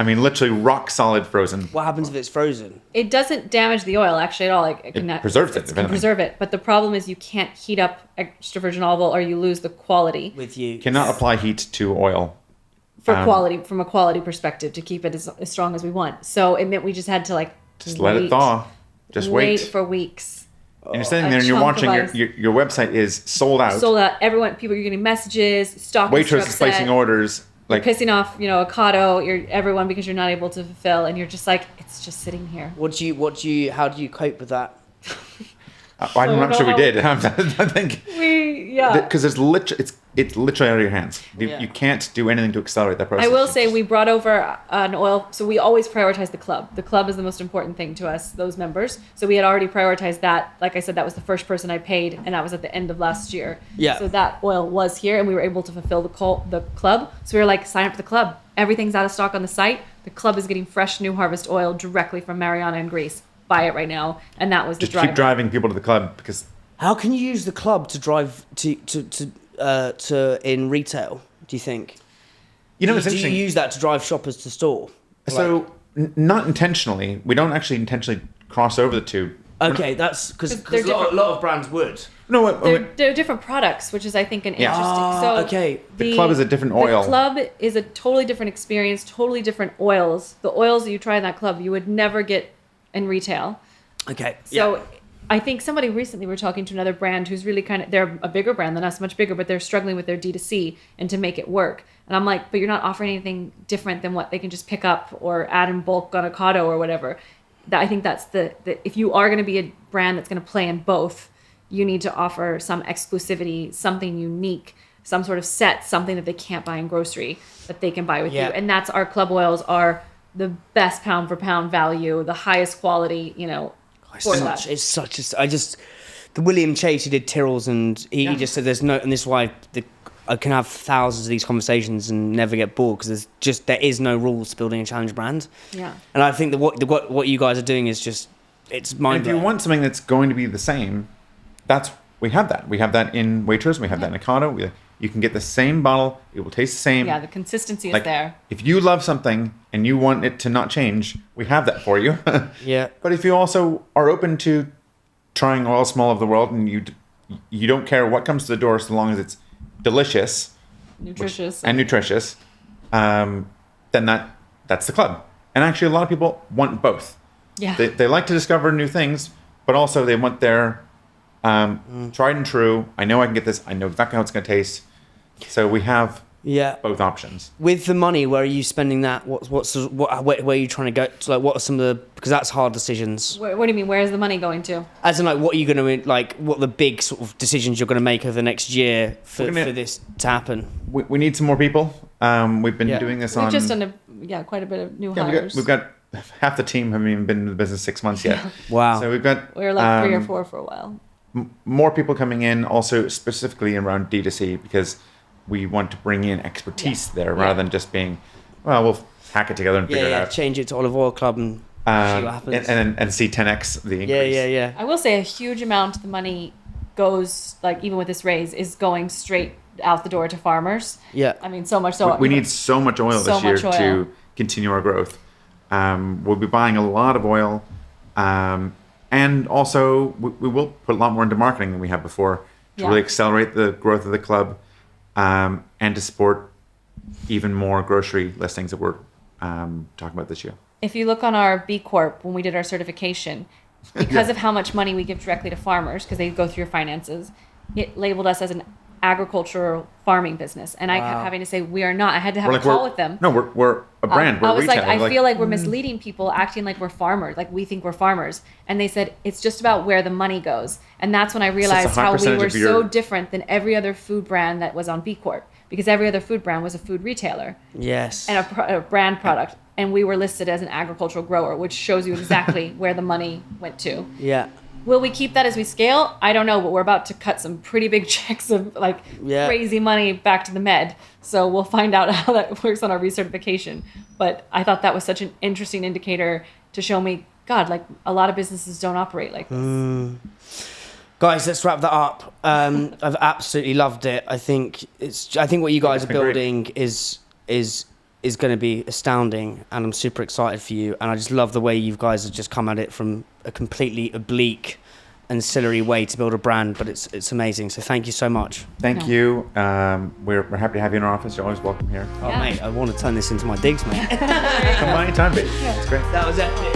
I mean, literally rock solid frozen. What happens if it's frozen? It doesn't damage the oil actually at all. Like it preserves it, It if can anything. preserve it, but the problem is you can't heat up extra virgin olive oil, or you lose the quality. With you. Cannot apply heat to oil. Quality, from a quality perspective, to keep it as strong as we want. So it meant we just had to Just let it thaw. Just wait. for weeks. And you're sitting there and A you're chunk of watching ice. your website is sold out. Sold out. Everyone, people are getting messages. Stock Waitress is placing orders. Like, pissing off, Ocado, everyone because you're not able to fulfill, and you're just like, it's just sitting here. How do you cope with that? I'm not sure we did. I think because it's literally out of your hands. You can't do anything to accelerate that process. I will say we brought over an oil, so we always prioritize the club. The club is the most important thing to us, those members. So we had already prioritized that. Like I said, that was the first person I paid, and that was at the end of last year. Yeah. So that oil was here, and we were able to fulfill the club. So we were like, sign up for the club. Everything's out of stock on the site. The club is getting fresh new harvest oil directly from Mariana in Greece. Buy it right now, and that was just the driver. keep driving people to the club because. How can you use the club to drive to in retail? Do you think? It's Do interesting. you use that to drive shoppers to store? So not intentionally. We don't actually intentionally cross over the two. Okay, that's because they're a lot of brands would. No, They're different products, which is, I think, an interesting. So okay. The club is a different oil. The club is a totally different experience, totally different oils. The oils that you try in that club, you would never get in retail. Okay. So I think somebody recently, we were talking to another brand who's really they're a bigger brand than us, much bigger, but they're struggling with their D2C and to make it work. And I'm like, but you're not offering anything different than what they can just pick up or add in bulk on Ocado or whatever. I think that's the if you are going to be a brand that's going to play in both, you need to offer some exclusivity, something unique, some sort of set, something that they can't buy in grocery that they can buy with you. And that's our club oils are the best pound for pound value, the highest quality, It's such a. The William Chase who did Tyrrell's, and he just said there's no, and this is why I can have thousands of these conversations and never get bored because there is no rules to building a challenge brand. Yeah. And I think that what you guys are doing is just it's mind blowing. If you want something that's going to be the same, we have that. We have that in Waitrose. We have that in Ocado. You can get the same bottle. It will taste the same. Yeah, the consistency is there. If you love something and you want it to not change, we have that for you. Yeah. But if you also are open to trying all small of the world and you don't care what comes to the door so long as it's delicious, nutritious, then that's the club. And actually, a lot of people want both. Yeah. They like to discover new things, but also they want their tried and true. I know I can get this. I know exactly how it's going to taste. So we have both options. With the money, where are you spending that? Where are you trying to go? To, what are some of the, because that's hard decisions. What do you mean? Where is the money going to? As in, what are you going to what are the big sort of decisions you're going to make over the next year for this to happen? We need some more people. We've been doing this on. We've just done quite a bit of new hires. We've got half the team haven't even been in the business 6 months yet. Wow. So we've got. We were like 3 or 4 for a while. More people coming in, also specifically around D2C, because we want to bring in expertise there rather than just being, we'll hack it together and figure it out. Change it to Olive Oil Club and see what happens. And see 10x the increase. Yeah. I will say a huge amount of the money goes, even with this raise, is going straight out the door to farmers. Yeah. I mean, so much so. We need so much oil this year to continue our growth. We'll be buying a lot of oil. And also, we will put a lot more into marketing than we have before to really accelerate the growth of the club and to support even more grocery listings that we're talking about this year. If you look on our B Corp, when we did our certification, because of how much money we give directly to farmers, because they go through your finances, it labeled us as an agricultural farming business. And I kept having to say, we are not. I had to have a call with them. No, we're a brand. We're I was retailer. I feel like we're misleading people, acting like we're farmers, like we think we're farmers. And they said, it's just about where the money goes. And that's when I realized how we were so different than every other food brand that was on B Corp. Because every other food brand was a food retailer. Yes. And a brand product. And we were listed as an agricultural grower, which shows you exactly where the money went to. Yeah. Will we keep that as we scale? I don't know, but we're about to cut some pretty big checks of crazy money back to the med. So we'll find out how that works on our recertification. But I thought that was such an interesting indicator to show me, God, a lot of businesses don't operate like this. Guys, let's wrap that up. I've absolutely loved it. I think what you guys are building is is going to be astounding, and I'm super excited for you. And I just love the way you guys have just come at it from a completely oblique, ancillary way to build a brand, but it's amazing. So thank you so much. Thank you. We're happy to have you in our office. You're always welcome here. Oh, mate, I want to turn this into my digs, mate. Come on anytime, baby. It's great. That was it.